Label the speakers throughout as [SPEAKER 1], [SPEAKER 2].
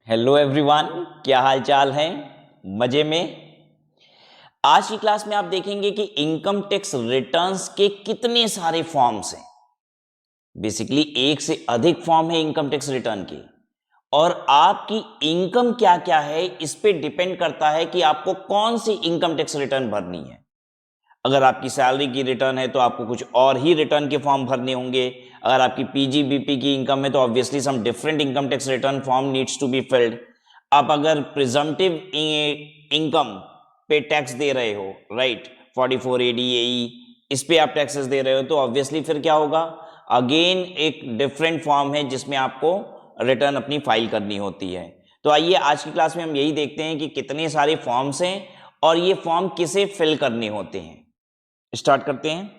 [SPEAKER 1] Hello everyone, क्या हाल चाल है? मजे में? आज की क्लास में आप देखेंगे कि इनकम टैक्स रिटर्न्स के कितने सारे फॉर्म्स हैं। बेसिकली एक से अधिक फॉर्म है इनकम टैक्स रिटर्न के, और आपकी इनकम क्या क्या है इस पे डिपेंड करता है कि आपको कौन सी इनकम टैक्स रिटर्न भरनी है। अगर आपकी सैलरी की रिटर्न है तो आपको कुछ और ही रिटर्न के फॉर्म भरने होंगे। अगर आपकी पीजीबीपी की इनकम है तो obviously some different income tax return form needs to be filled. आप अगर प्रिजम्पटिव इनकम पे टैक्स दे रहे हो, राइट, 44ADAE, इस पे आप टैक्सेस दे रहे हो, तो ऑब्वियसली फिर क्या होगा, अगेन एक डिफरेंट फॉर्म है जिसमें आपको रिटर्न अपनी फाइल करनी होती है। तो आइए आज की क्लास में हम यही देखते हैं कि कितने सारे फॉर्म्स हैं और ये फॉर्म किसे फिल करने होते हैं। स्टार्ट करते हैं।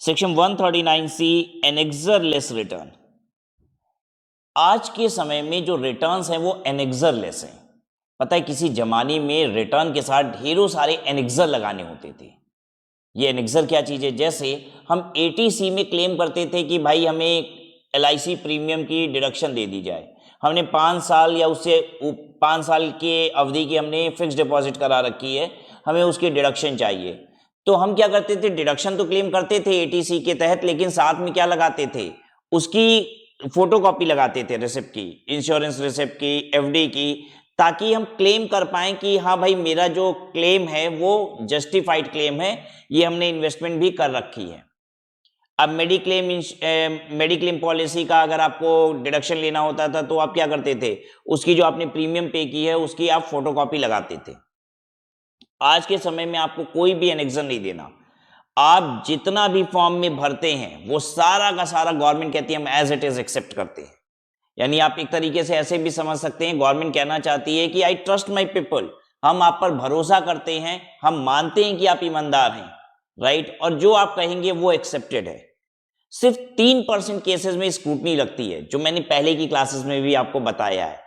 [SPEAKER 1] Section 139C, annexureless return. आज के समय में जो रिटर्न्स हैं वो एनेक्सरलेस हैं। पता है, किसी जमाने में रिटर्न के साथ ढेरों सारे एनेक्सर लगाने होते थे। ये एनेक्सर क्या चीज है? जैसे हम एटीसी में क्लेम करते थे कि भाई हमें LIC प्रीमियम की डिडक्शन दे दी जाए, हमने 5 साल या उससे 5 साल के अवधि की हमने फिक्स डिपॉजिट करा रखी है, हमें उसकी डिडक्शन चाहिए। तो हम क्या करते थे, डिडक्शन तो क्लेम करते थे एटीसी के तहत, लेकिन साथ में क्या लगाते थे, उसकी फोटोकॉपी लगाते थे रिसिप्ट की, इंश्योरेंस रिसिप्ट की, FD की, ताकि हम क्लेम कर पाएं कि हाँ भाई मेरा जो क्लेम है वो जस्टिफाइड क्लेम है, ये हमने इन्वेस्टमेंट भी कर रखी है। अब मेडिक्लेम पॉलिसी का अगर आपको डिडक्शन लेना होता था तो आप क्या करते थे, उसकी जो आपने प्रीमियम पे की है उसकी आप फोटोकॉपी लगाते थे। आज के समय में आपको कोई भी एनेक्सर नहीं देना, आप जितना भी फॉर्म में भरते हैं वो सारा का सारा गवर्नमेंट कहती है हम एज इट इज एक्सेप्ट करते हैं। यानी आप एक तरीके से ऐसे भी समझ सकते हैं, गवर्नमेंट कहना चाहती है कि आई ट्रस्ट माई पीपल, हम आप पर भरोसा करते हैं, हम मानते हैं कि आप ईमानदार हैं, राइट, और जो आप कहेंगे वो एक्सेप्टेड है। सिर्फ 3% केसेस में स्क्रूटनी लगती है, जो मैंने पहले की क्लासेस में भी आपको बताया है।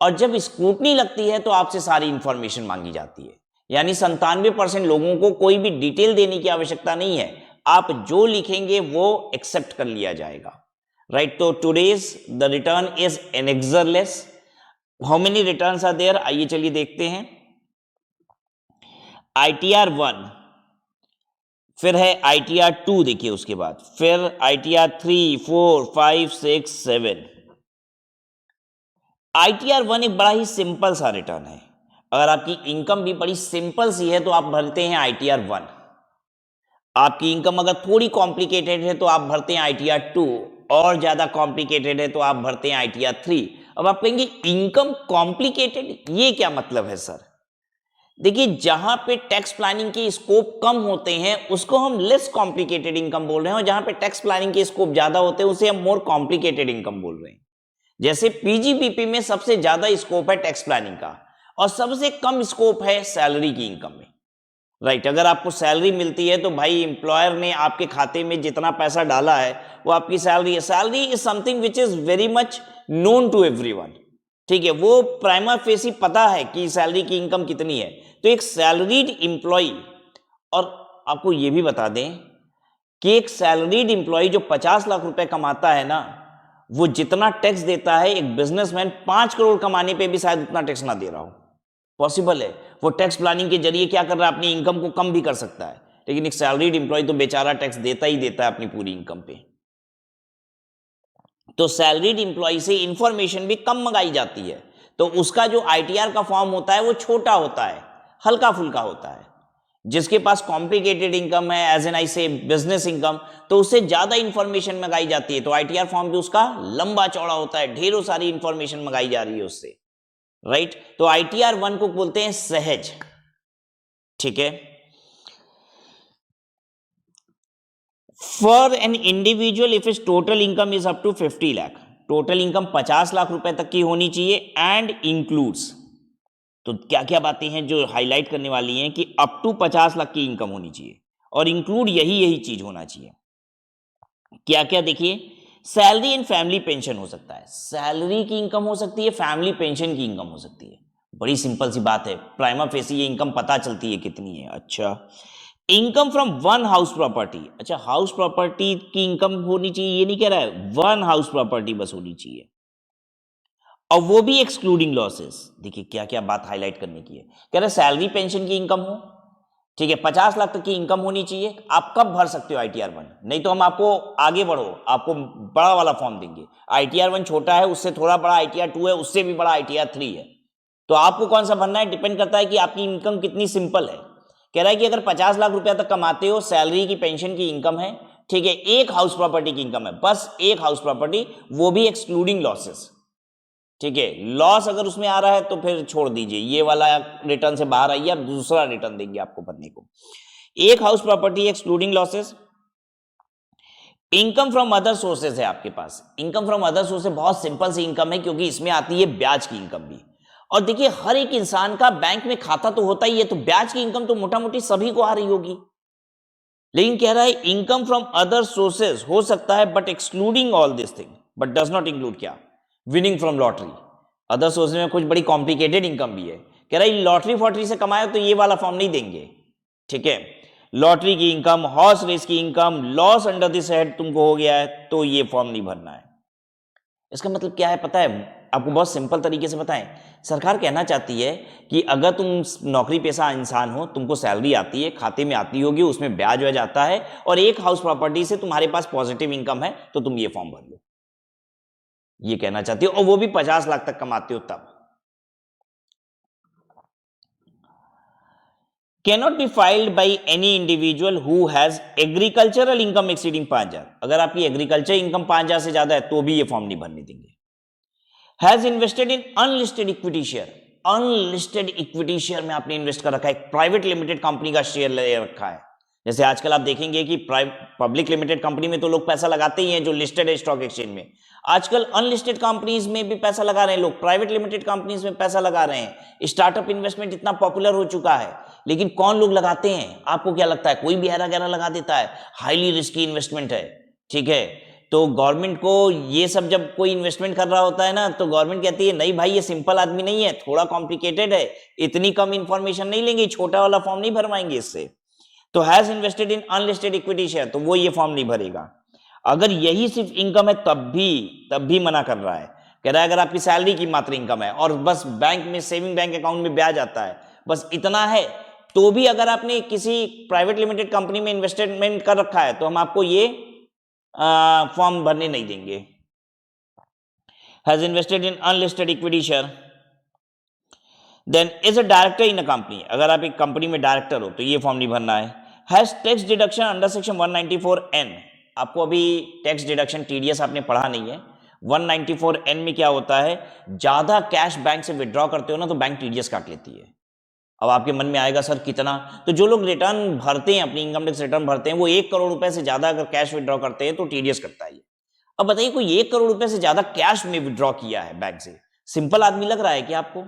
[SPEAKER 1] और जब स्क्रूटनी लगती है तो आपसे सारी इंफॉर्मेशन मांगी जाती है। यानी 97% लोगों को कोई भी डिटेल देने की आवश्यकता नहीं है, आप जो लिखेंगे वो एक्सेप्ट कर लिया जाएगा, राइट। तो today's the return is annexureless. How many returns are there, आइए चलिए देखते हैं। ITR 1, फिर है ITR 2, देखिए उसके बाद फिर ITR 3, 4, 5, 6, 7। ITR 1 एक बड़ा ही सिंपल सा रिटर्न है। अगर आपकी इनकम भी बड़ी सिंपल सी है तो आप भरते हैं ITR 1। आपकी इनकम अगर थोड़ी कॉम्प्लिकेटेड है तो आप भरते हैं ITR 2, और ज्यादा कॉम्प्लिकेटेड है तो आप भरते हैं ITR 3। अब आप कहेंगे इनकम कॉम्प्लिकेटेड, ये क्या मतलब है सर? देखिए, जहां पे टैक्स प्लानिंग के स्कोप कम होते हैं उसको हम लेस कॉम्प्लिकेटेड इनकम बोल रहे हैं, और जहां पे टैक्स प्लानिंग के स्कोप ज्यादा होते हैं उसे हम मोर कॉम्प्लिकेटेड इनकम बोल रहे हैं। जैसे पीजीबीपी में सबसे ज्यादा स्कोप है टैक्स प्लानिंग का, और सबसे कम स्कोप है सैलरी की इनकम में, राइट। अगर आपको सैलरी मिलती है तो भाई एम्प्लॉयर ने आपके खाते में जितना पैसा डाला है वो आपकी सैलरी है। Salary is something which is very much known to everyone, ठीक है, वो प्राइमा फेसी पता है कि सैलरी की इनकम कितनी है। तो एक सैलरीड इंप्लॉय, और आपको ये भी बता दें कि एक सैलरीड इंप्लॉय जो 50 लाख रुपए कमाता है ना, वो जितना टैक्स देता है एक बिजनेसमैन 5 करोड़ कमाने पे भी शायद उतना टैक्स ना दे रहा हो। पॉसिबल है, वो टैक्स प्लानिंग के जरिए क्या कर रहा है, अपनी इनकम को कम भी कर सकता है, लेकिन एक सैलरीड इंप्लॉय तो बेचारा टैक्स देता ही देता है अपनी पूरी इनकम पे। तो सैलरीड इंप्लॉय से इंफॉर्मेशन भी कम मंगाई जाती है, तो उसका जो ITR का फॉर्म होता है वो छोटा होता है, हल्का फुल्का होता है। जिसके पास कॉम्प्लिकेटेड इनकम है, एज एन आई से बिजनेस इनकम, तो उससे ज्यादा इंफॉर्मेशन मंगाई जाती है, तो ITR फॉर्म भी उसका लंबा चौड़ा होता है, ढेरों सारी इंफॉर्मेशन मंगाई जा रही है उससे, राइट। तो ITR 1 को बोलते हैं सहज, ठीक है। For an individual if is total income is up to 50 lakh, total income 50 lakh रुपए तक की होनी चाहिए, एंड इंक्लूड्स, तो क्या क्या बातें हैं जो हाईलाइट करने वाली हैं कि अप टू 50 लाख की इनकम होनी चाहिए, और इंक्लूड यही यही चीज होना चाहिए। क्या क्या देखिए, सैलरी एंड फैमिली पेंशन हो सकता है, सैलरी की इनकम हो सकती है, फैमिली पेंशन की इनकम हो सकती है। बड़ी सिंपल सी बात है, प्राइमा फेसी ये इनकम पता चलती है कितनी है। अच्छा, income from one house property, अच्छा हाउस प्रॉपर्टी की इनकम होनी चाहिए, ये नहीं कह रहा है, वन हाउस प्रॉपर्टी बस होनी चाहिए। और वो भी एक्सक्लूडिंग लॉसेस। देखिए क्या क्या बात हाईलाइट करने की है। कह रहे सैलरी पेंशन की इनकम हो, ठीक है, 50 लाख तक की इनकम होनी चाहिए। आप कब भर सकते हो ITR 1? नहीं तो हम आपको आगे बढ़ो, आपको बड़ा वाला फॉर्म देंगे। ITR 1 छोटा है, उससे थोड़ा बड़ा ITR 2 है, उससे भी बड़ा ITR 3 है। तो आपको कौन सा भरना है, डिपेंड करता है कि आपकी इनकम कितनी सिंपल है। कह रहा है कि अगर 50 लाख रुपया तक कमाते हो, सैलरी की पेंशन की इनकम है, ठीक है, एक हाउस प्रॉपर्टी की इनकम है, बस एक हाउस प्रॉपर्टी, वो भी एक्सक्लूडिंग लॉसेस, ठीक है। लॉस अगर उसमें आ रहा है तो फिर छोड़ दीजिए, ये वाला रिटर्न से बाहर आइए, आप दूसरा रिटर्न देंगे आपको भरने को। एक house property excluding losses. Income from other sources है आपके पास। इनकम फ्रॉम अदर सोर्सेज बहुत सिंपल सी इनकम है, क्योंकि इसमें आती है ब्याज की इनकम भी। और देखिए हर एक इंसान का बैंक में खाता तो होता ही है, तो ब्याज की इनकम तो मोटा मोटी सभी को आ रही होगी। लेकिन कह रहा है इनकम फ्रॉम अदर सोर्सेज हो सकता है, but excluding all this thing, but does not include क्या, winning from lottery. Other sources में कुछ बड़ी कॉम्प्लिकेटेड इनकम भी है। कह रहा है लॉटरी फॉटरी से कमाया तो ये वाला फॉर्म नहीं देंगे, ठीक है। लॉटरी की इनकम, हॉर्स रेस की income, loss under this head तुमको हो गया है तो ये फॉर्म नहीं भरना है। इसका मतलब क्या है पता है आपको, बहुत सिंपल तरीके से बताएं। सरकार कहना चाहती है कि अगर तुम नौकरी पेशा इंसान हो, तुमको सैलरी आती है, खाते में आती होगी, उसमें ब्याज व्याज आता है, और एक हाउस प्रॉपर्टी से तुम्हारे पास पॉजिटिव इनकम है, तो तुम ये फॉर्म भर लो। ये कहना चाहती हो, और वो भी 50 लाख तक कमाते हो तब। cannot be filed by any individual who has agricultural income exceeding 5,000। अगर आपकी एग्रीकल्चर इनकम 5,000 से ज्यादा है तो भी ये फॉर्म नहीं भरने देंगे। Has invested in unlisted equity share. Unlisted equity share में आपने इन्वेस्ट कर रखा है, एक प्राइवेट लिमिटेड कंपनी का शेयर ले रखा है। जैसे आजकल आप देखेंगे कि पब्लिक लिमिटेड कंपनी में तो लोग पैसा लगाते ही हैं जो लिस्टेड है स्टॉक एक्सचेंज में। आजकल अनलिस्टेड कंपनीज में भी पैसा लगा रहे हैं लोग, प्राइवेट लिमिटेड कंपनीज में पैसा लगा रहे हैं। स्टार्टअप इन्वेस्टमेंट इतना पॉपुलर हो चुका है, लेकिन कौन लोग लगाते हैं आपको क्या लगता है? कोई भी हैरा गैरा लगा देता है। हाईली रिस्की इन्वेस्टमेंट है, ठीक है। तो गवर्नमेंट को ये सब जब कोई इन्वेस्टमेंट कर रहा होता है ना, तो गवर्नमेंट कहती है नहीं भाई ये सिंपल आदमी नहीं है, थोड़ा कॉम्प्लिकेटेड है, इतनी कम इंफॉर्मेशन नहीं लेंगे, छोटा वाला फॉर्म नहीं भरवाएंगे इससे। तो has invested in unlisted equity share, तो वो ये फॉर्म नहीं भरेगा। अगर यही सिर्फ इनकम है तब भी मना कर रहा है। कह रहा है अगर आपकी सैलरी की मात्र इनकम है और बस बैंक में सेविंग बैंक अकाउंट में ब्याज आता है, बस इतना है, तो भी अगर आपने किसी प्राइवेट लिमिटेड कंपनी में इन्वेस्टमेंट कर रखा है तो हम आपको ये फॉर्म भरने नहीं देंगे। Has invested in unlisted equity share, then is a director in a company. अगर आप एक कंपनी में डायरेक्टर हो तो ये फॉर्म नहीं भरना है। Has tax deduction under section 194N। आपको अभी टैक्स डिडक्शन TDS आपने पढ़ा नहीं है। 194N में क्या होता है, ज्यादा कैश बैंक से विड्रॉ करते हो ना तो बैंक TDS काट लेती है। अब आपके मन में आएगा सर कितना, तो जो लोग रिटर्न भरते हैं, अपनी इनकम टैक्स रिटर्न भरते हैं, वो 1 करोड़ रुपए से ज्यादा अगर कैश विड्रॉ करते हैं तो TDS कटता है। अब बताइए कोई 1 करोड़ रुपए से ज्यादा कैश में विड्रॉ किया है बैंक से, सिंपल आदमी लग रहा है कि आपको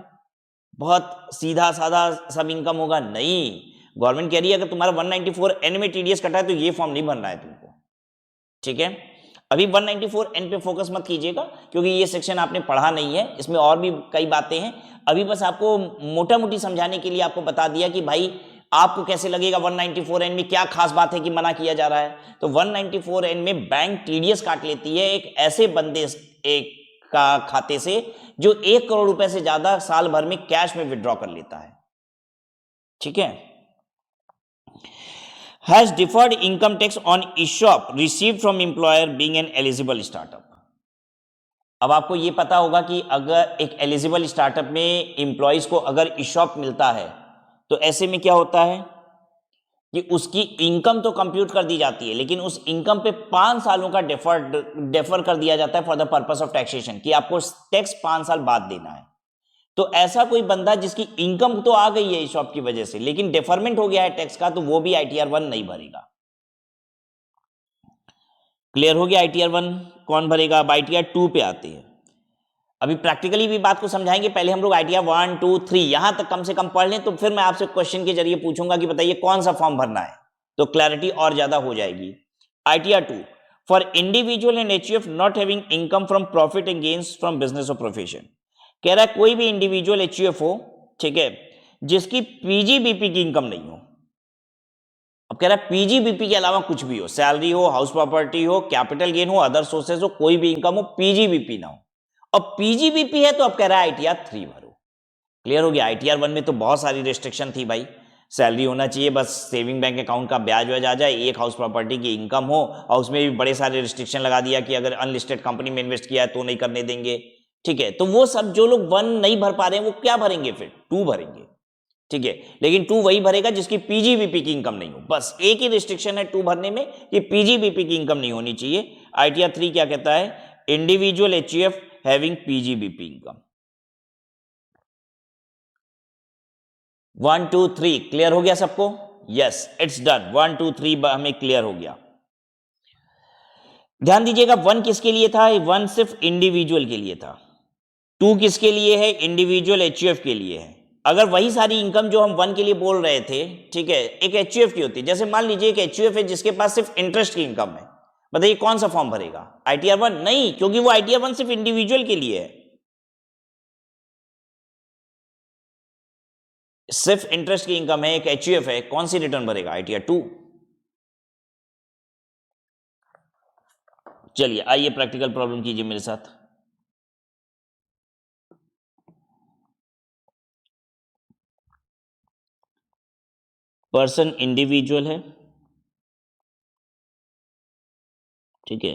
[SPEAKER 1] बहुत सीधा साधा सब इनकम होगा? नहीं, गवर्नमेंट कह रही है अगर तुम्हारा 194N में TDS कटा है तो ये फॉर्म नहीं भरना है तुमको, ठीक है। अभी 194N पे फोकस मत कीजिएगा क्योंकि ये सेक्शन आपने पढ़ा नहीं है, इसमें और भी कई बातें हैं। अभी बस आपको मोटा मोटी समझाने के लिए आपको बता दिया कि भाई आपको कैसे लगेगा 194N में क्या खास बात है कि मना किया जा रहा है। तो 194N में बैंक TDS काट लेती है एक ऐसे बंदे एक का खाते से जो 1 करोड़ रुपए से ज्यादा साल भर में कैश में विड्रॉ कर लेता है, ठीक है। Has deferred income tax on ESOP received from employer being an eligible startup. अब आपको यह पता होगा कि अगर एक एलिजिबल स्टार्टअप में एम्प्लॉयज को अगर ESOP मिलता है तो ऐसे में क्या होता है कि उसकी इनकम तो कंप्यूट कर दी जाती है, लेकिन उस इनकम पे 5 सालों का डेफर कर दिया जाता है for the purpose of taxation, कि आपको टैक्स 5 साल बाद देना है। तो ऐसा कोई बंदा जिसकी इनकम तो आ गई है ESOP की वजह से, लेकिन डेफरमेंट हो गया है टैक्स का, तो वो भी ITR 1 नहीं भरेगा। क्लियर हो गया? ITR 1 कौन भरेगा? अब ITR 2 पे आते हैं। अभी प्रैक्टिकली भी बात को समझाएंगे, पहले हम लोग ITR 1 2 3 यहां तक कम से कम पढ़ लें, तो फिर मैं आपसे क्वेश्चन के जरिए पूछूंगा कि बताइए कौन सा फॉर्म भरना है, तो क्लैरिटी और ज्यादा हो जाएगी। ITR 2 for individual and HUF not having income from profit and gains from business और प्रोफेशन। कह रहा है कोई भी इंडिविजुअल HUF हो, ठीक है, जिसकी PGBP की इनकम नहीं हो। अब कह रहा है PGBP के अलावा कुछ भी हो, सैलरी हो, हाउस प्रॉपर्टी हो, कैपिटल गेन हो, अदर सोर्सेज हो, कोई भी इनकम हो, PGBP ना हो, और पीजीबीपी है तो अब कह रहा है आईटीआर 3 भरो। क्लियर हो गया। आईटीआर 1 में तो बहुत सारी रिस्ट्रिक्शन थी भाई, सैलरी होना चाहिए, बस सेविंग बैंक अकाउंट का ब्याज व्याज आ जाए, एक हाउस प्रॉपर्टी की इनकम हो, और उसमें भी बड़े सारे रिस्ट्रिक्शन लगा दिया कि अगर अनलिस्टेड कंपनी में इन्वेस्ट किया है तो नहीं करने देंगे। ठीक है, तो वो सब जो लोग 1 नहीं भर पा रहे हैं वो क्या भरेंगे, फिर 2 भरेंगे। ठीक है, लेकिन 2 वही भरेगा जिसकी पीजीबीपी की इनकम नहीं हो। बस एक ही रिस्ट्रिक्शन है 2 भरने में कि पीजीबीपी की इनकम नहीं होनी चाहिए। आईटीआर 3 क्या कहता है, individual HUF having PGBP income. 1 2 3 clear हो गया सबको? Yes, it's done. 1 2 3 हमें क्लियर हो गया। ध्यान दीजिएगा, 1 किसके लिए था, 1 सिर्फ इंडिविजुअल के लिए था। 2 किसके लिए है, इंडिविजुअल एचयूएफ के लिए है। अगर वही सारी इनकम जो हम 1 के लिए बोल रहे थे, ठीक है, एक एचयूएफ की होती, जैसे मान लीजिए एक एचयूएफ है जिसके पास सिर्फ इंटरेस्ट की इनकम है, बताइए कौन सा फॉर्म भरेगा, आईटीआर 1? नहीं, क्योंकि वो आईटीआर 1 सिर्फ इंडिविजुअल के लिए है, सिर्फ इंटरेस्ट की इनकम है, एक एचयूएफ है, कौन सी रिटर्न भरेगा, आईटीआर 2। चलिए आइए प्रैक्टिकल प्रॉब्लम कीजिए मेरे साथ। पर्सन इंडिविजुअल है, ठीक है,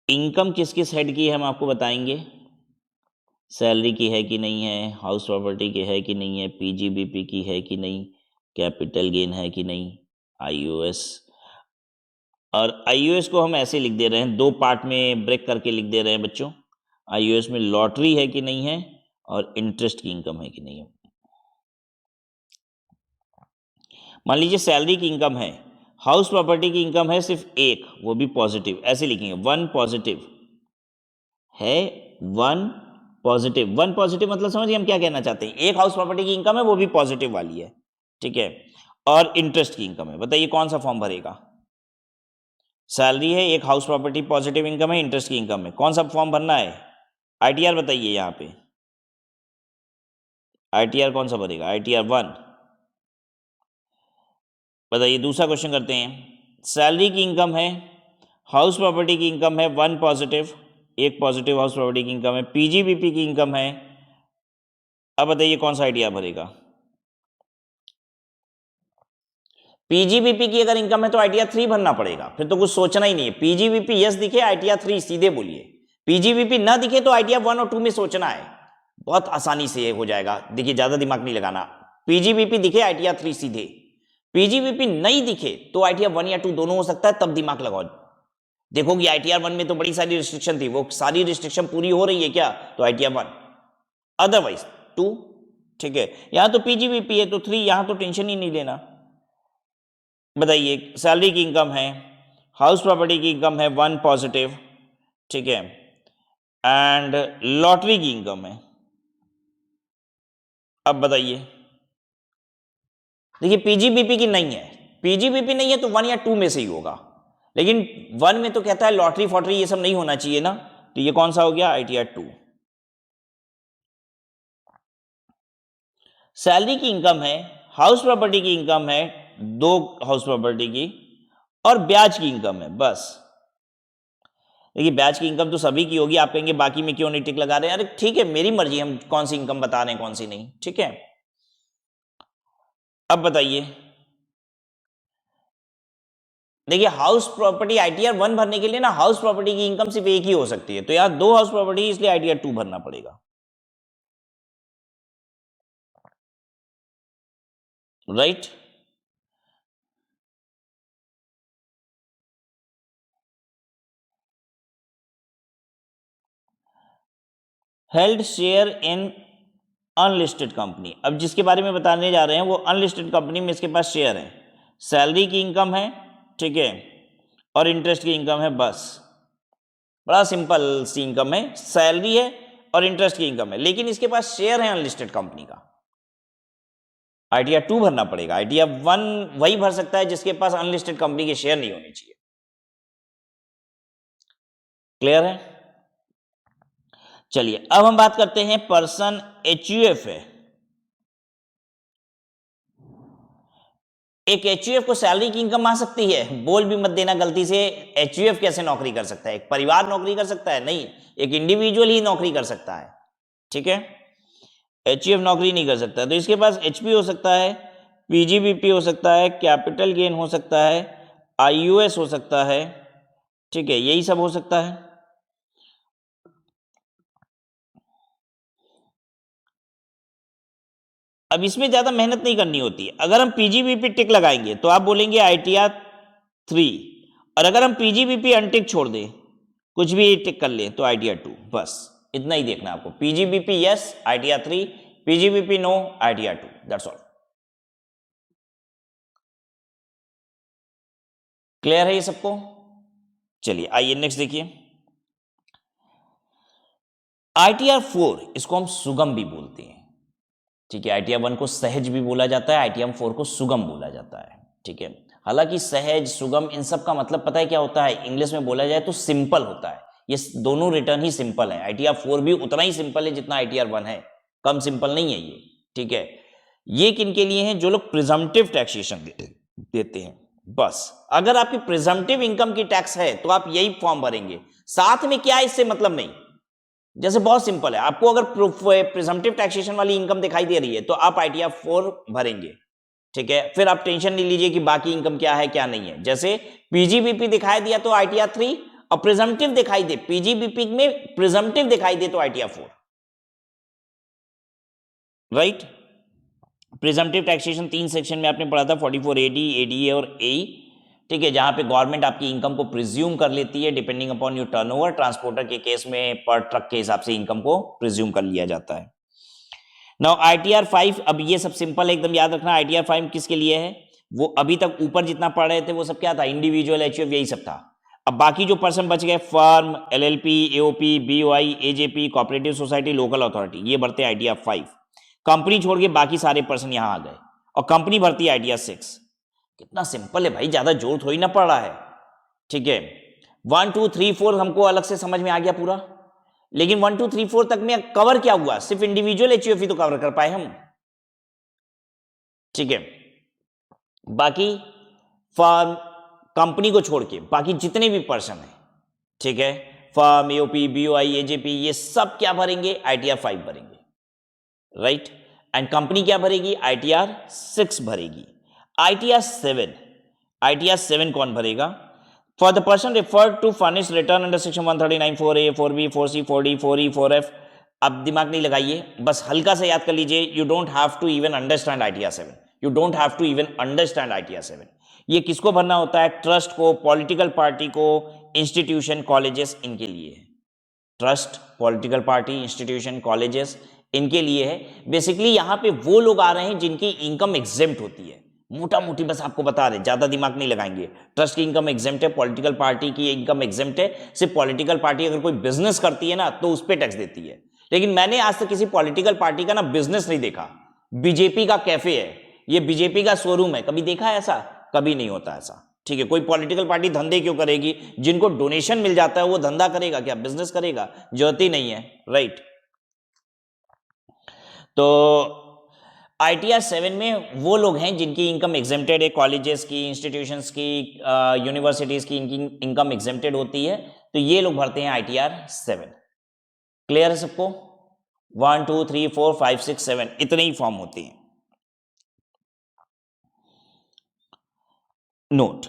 [SPEAKER 1] इनकम किस किस हेड की है हम आपको बताएंगे, सैलरी की है कि नहीं है, हाउस प्रॉपर्टी की है कि नहीं है, पीजीबीपी की है कि नहीं, कैपिटल गेन है कि नहीं, आईओएस। और आईओएस को हम ऐसे लिख दे रहे हैं, 2 पार्ट में ब्रेक करके लिख दे रहे हैं बच्चों। आईओएस में लॉटरी है कि नहीं है और इंटरेस्ट की इनकम है कि नहीं है। मान लीजिए सैलरी की इनकम है, हाउस प्रॉपर्टी की इनकम है सिर्फ एक, वो भी पॉजिटिव, ऐसे लिखेंगे 1 पॉजिटिव है, 1 पॉजिटिव। 1 पॉजिटिव मतलब समझिए हम क्या कहना चाहते हैं, एक हाउस प्रॉपर्टी की इनकम है वो भी पॉजिटिव वाली है, ठीक है, और इंटरेस्ट की इनकम है। बताइए कौन सा फॉर्म भरेगा, सैलरी है, एक हाउस प्रॉपर्टी पॉजिटिव इनकम है, इंटरेस्ट की इनकम है, कौन सा फॉर्म भरना है, आईटीआर बताइए यहां पे, आईटीआर कौन सा भरेगा, आईटीआर 1। बताइए दूसरा क्वेश्चन करते हैं, सैलरी की इनकम है, हाउस प्रॉपर्टी की इनकम है 1 पॉजिटिव, एक पॉजिटिव हाउस प्रॉपर्टी की इनकम है, पीजीबीपी की इनकम है, अब बताइए कौन सा आईटीआर भरेगा, पीजीबीपी की अगर इनकम है तो आईटीआर 3 भरना पड़ेगा, फिर तो कुछ सोचना ही नहीं है। पीजीबीपी यस दिखे, आईटीआर 3 सीधे बोलिए, पीजीबीपी ना दिखे तो आईटीआर 1 और 2 में सोचना है, बहुत आसानी से हो जाएगा। देखिए ज्यादा दिमाग नहीं लगाना, पीजीबीपी दिखे आईटीआर 3 सीधे, पीजीबीपी नहीं दिखे तो आईटीआर 1 या 2 दोनों हो सकता है, तब दिमाग लगाओ। देखोगे आईटीआर 1 में तो बड़ी सारी रिस्ट्रिक्शन थी, वो सारी रिस्ट्रिक्शन पूरी हो रही है क्या, तो आईटीआर 1, अदरवाइज 2। ठीक है, यहां तो पीजीबीपी है तो 3, यहां तो टेंशन ही नहीं लेना। बताइए सैलरी की इनकम है, हाउस प्रॉपर्टी की इनकम है 1 पॉजिटिव, ठीक है, एंड लॉटरी की इनकम है। अब बताइए, देखिए पीजीबीपी की नहीं है, पीजीबीपी नहीं है तो 1 या 2 में से ही होगा, लेकिन 1 में तो कहता है लॉटरी फॉटरी ये सब नहीं होना चाहिए ना, तो ये कौन सा हो गया, आईटीआर 2। सैलरी की इनकम है, हाउस प्रॉपर्टी की इनकम है, 2 हाउस प्रॉपर्टी की, और ब्याज की इनकम है, बस। देखिए ब्याज की इनकम तो सभी की होगी, आप कहेंगे बाकी में क्यों नहीं टिक लगा रहे हैं, अरे ठीक है मेरी मर्जी, हम कौन सी इनकम बता रहे हैं कौन सी नहीं, ठीक है। अब बताइए, देखिए हाउस प्रॉपर्टी आईटीआर 1 भरने के लिए ना हाउस प्रॉपर्टी की इनकम सिर्फ एक ही हो सकती है, तो यहां 2 हाउस प्रॉपर्टी, इसलिए आईटीआर 2 भरना पड़ेगा, right. Held share in unlisted company, अब जिसके बारे में बताने जा रहे हैं वो अनलिस्टेड कंपनी में इसके पास शेयर है, सैलरी की इनकम है, ठीक है, और इंटरेस्ट की इनकम है, बस। बड़ा सिंपल सी इनकम है, सैलरी है और इंटरेस्ट की इनकम है, लेकिन इसके पास शेयर है अनलिस्टेड कंपनी का, आईटीआर 2 भरना पड़ेगा। आईटीआर 1 वही भर सकता है जिसके पास अनलिस्टेड कंपनी के शेयर नहीं होने चाहिए। क्लियर है? चलिए अब हम बात करते हैं, पर्सन एचयूएफ है, एक एचयूएफ को सैलरी की इनकम आ सकती है? बोल भी मत देना गलती से, एचयूएफ कैसे नौकरी कर सकता है? एक परिवार नौकरी कर सकता है? नहीं, एक इंडिविजुअल ही नौकरी कर सकता है, ठीक है। एचयूएफ नौकरी नहीं कर सकता। तो इसके पास एचपी हो सकता है, पीजीबीपी हो सकता है, कैपिटल गेन हो सकता है, आईयूएस हो सकता है, ठीक है, यही सब हो सकता है। अब इसमें ज्यादा मेहनत नहीं करनी होती है। अगर हम पीजीबीपी टिक लगाएंगे तो आप बोलेंगे आईटीआर 3, और अगर हम पीजीबीपी अनटिक छोड़ दें, कुछ भी टिक कर ले, तो आईटीआर 2, बस इतना ही देखना आपको। PGBP yes, ITR 3, PGBP no, ITR 2, that's all. Clear है ये सबको? चलिए आइए नेक्स्ट देखिए। आईटीआर 4 इसको हम सुगम भी बोलते हैं, ठीक है। आईटीआर 1 को सहज भी बोला जाता है, आईटीआर 4 को सुगम बोला जाता है, ठीक है। हालांकि सहज, सुगम, इन सब का मतलब पता है क्या होता है? इंग्लिश में बोला जाए तो सिंपल होता है। ये दोनों रिटर्न ही सिंपल है। आईटीआर 4 भी उतना ही सिंपल है जितना आईटीआर 1 है, कम सिंपल नहीं है ये, ठीक है। ये किनके लिए हैं? जो लोग प्रिजम्पटिव टैक्सेशन देते हैं, बस। अगर आपकी प्रिजम्पटिव इनकम की टैक्स है तो आप यही फॉर्म भरेंगे। साथ में क्या, इससे मतलब नहीं। जैसे बहुत सिंपल है, आपको अगर प्रिजम्पटिव टैक्सेशन वाली इनकम दिखाई दे रही है तो आप आईटीआर 4 भरेंगे, ठीक है। फिर आप टेंशन नहीं लीजिए कि बाकी इनकम क्या है क्या नहीं है। जैसे पीजीबीपी दिखाई दिया तो आईटीआर 3, और प्रिजम्पटिव दिखाई दे, पीजीबीपी में प्रिजम्पटिव दिखाई दे तो ITR 4, right. Presumptive taxation 3 section में आपने पढ़ा था, 44AD, ADA और AE, ठीक है, जहां पे गवर्नमेंट आपकी इनकम को प्रिज्यूम कर लेती है depending upon your turnover. Transporter के केस में पर ट्रक के हिसाब से इनकम को प्रिज्यूम कर लिया जाता है। नाउ आईटीआर 5, अब ये सब सिंपल है एकदम, याद रखना। आईटीआर 5 किसके लिए है? वो अभी तक ऊपर जितना पढ़ रहे थे वो सब क्या था? इंडिविजुअल, एचयूएफ, यही सब था। अब बाकी जो पर्सन बच गए, firm, LLP, AOP, BOI, AJP, cooperative society, local authority, ये भरते हैं आईटीआर 5। कंपनी छोड़ के बाकी सारे पर्सन यहां आ गए, और कंपनी भरती है आईटीआर 6। कितना सिंपल है भाई, ज्यादा जोर थोड़ी ना पड़ रहा है, ठीक है। 1 2 3 4 हमको अलग से समझ में आ गया पूरा, लेकिन 1 2 3 4 तक में कवर क्या हुआ? सिर्फ इंडिविजुअल एचयूएफ ही तो कवर कर पाए हम, ठीक है। बाकी फर्म, कंपनी को छोड़ के बाकी जितने भी पर्सन है, ठीक है, फर्म, एओपी, बीओआई, एजेपी, ये सब क्या भरेंगे? आईटीआर 5 भरेंगे, राइट। एंड कंपनी क्या भरेगी? आईटीआर 6 भरेगी। आईटीआर 7 कौन भरेगा? For the person referred to furnish return under section 139 4A 4B 4C 4D 4E 4F। अब दिमाग नहीं लगाइए, बस हल्का से याद कर लीजिए। You don't have to even understand ITR 7, you don't have to even understand ITR 7। ये किसको भरना होता है? ट्रस्ट को, पॉलिटिकल पार्टी को, इंस्टीट्यूशन, कॉलेजेस, इनके लिए है। Trust, political party, institution, colleges, इनके लिए है। बेसिकली यहां पे वो लोग आ रहे हैं जिनकी इनकम एग्जेम्प्ट होती है। मोटा मोटी बस आपको बता रहे, ज्यादा दिमाग नहीं लगाएंगे। ट्रस्ट की इनकम एग्जेम्प्ट है, पॉलिटिकल पार्टी की इनकम एग्जेम्प्ट है। सिर्फ पॉलिटिकल पार्टी अगर कोई बिजनेस करती है ना तो उस पर टैक्स देती है, लेकिन मैंने आज तक किसी पॉलिटिकल पार्टी का ना बिजनेस नहीं देखा। बीजेपी का कैफे है, ये बीजेपी का शोरूम है, कभी देखा है ऐसा? कभी नहीं होता ऐसा, ठीक है। कोई पॉलिटिकल पार्टी धंधे क्यों करेगी? जिनको डोनेशन मिल जाता है वो धंधा करेगा क्या? बिजनेस करेगा? जरूरत ही नहीं है, राइट। तो आईटीआर 7 में वो लोग हैं जिनकी इनकम एग्जेम्प्टेड है, कॉलेजेस की, इंस्टीट्यूशंस की, यूनिवर्सिटीज की इनकी इनकम एग्जेम्प्टेड होती है, तो ये लोग भरते हैं आईटीआर 7। क्लियर है सबको? 1 2 3 4 5 6 7 इतने ही फॉर्म होते हैं। Note,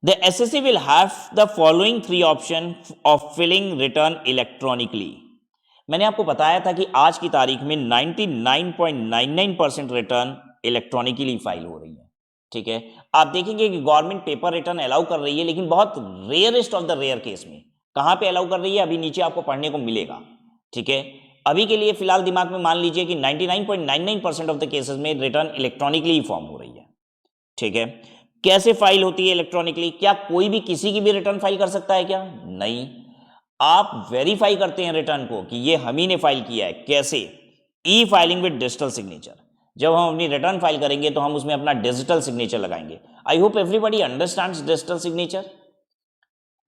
[SPEAKER 1] the assessee will have the following 3 option of filling return electronically. मैंने आपको बताया था कि आज की तारीख में 99.99% रिटर्न इलेक्ट्रॉनिकली फाइल हो रही है, ठीक है। आप देखेंगे कि गवर्नमेंट पेपर रिटर्न अलाउ कर रही है, लेकिन बहुत rarest of the rare case में। कहां पे अलाउ कर रही है? अभी नीचे आपको पढ़ने को मिलेगा, ठीक है। अभी के लिए फिलहाल दिमाग में मान लीजिए कि 99.99% ऑफ द केसेस में रिटर्न इलेक्ट्रॉनिकली ही फॉर्म हो रही है, ठीक है। कैसे फाइल होती है इलेक्ट्रॉनिकली? क्या कोई भी किसी की भी रिटर्न फाइल कर सकता है क्या? नहीं, आप वेरीफाई करते हैं रिटर्न को कि ये हम ही ने फाइल किया है। कैसे? ई फाइलिंग विद डिजिटल सिग्नेचर। जब हम अपनी रिटर्न फाइल करेंगे तो हम उसमें अपना डिजिटल सिग्नेचर लगाएंगे। I hope everybody understands digital signature.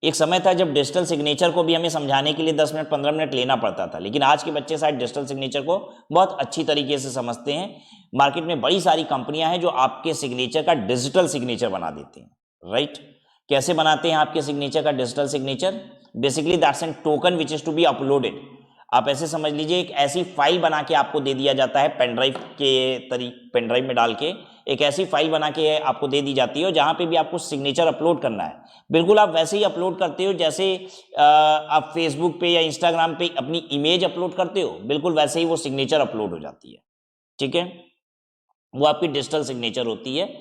[SPEAKER 1] एक समय था जब डिजिटल सिग्नेचर को भी हमें समझाने के लिए 10 मिनट 15 मिनट लेना पड़ता था, लेकिन आज के बच्चे शायद डिजिटल सिग्नेचर को बहुत अच्छी तरीके से समझते हैं। मार्केट में बड़ी सारी कंपनियां हैं जो आपके सिग्नेचर का डिजिटल सिग्नेचर बना देते हैं, राइट। कैसे बनाते हैं आपके सिग्नेचर का digital signature? Basically that's an token which is to be uploaded. आप ऐसे समझ लीजिए, एक ऐसी फाइल बना के आपको दे दिया जाता है, पेन ड्राइव में डाल के एक ऐसी फाइल बना के आपको दे दी जाती है, और जहां पे भी आपको सिग्नेचर अपलोड करना है, बिल्कुल आप वैसे ही अपलोड करते हो जैसे आप फेसबुक पे या इंस्टाग्राम पे अपनी इमेज अपलोड करते हो, बिल्कुल वैसे ही वो सिग्नेचर अपलोड हो जाती है, ठीक है। वो आपकी डिजिटल सिग्नेचर होती है।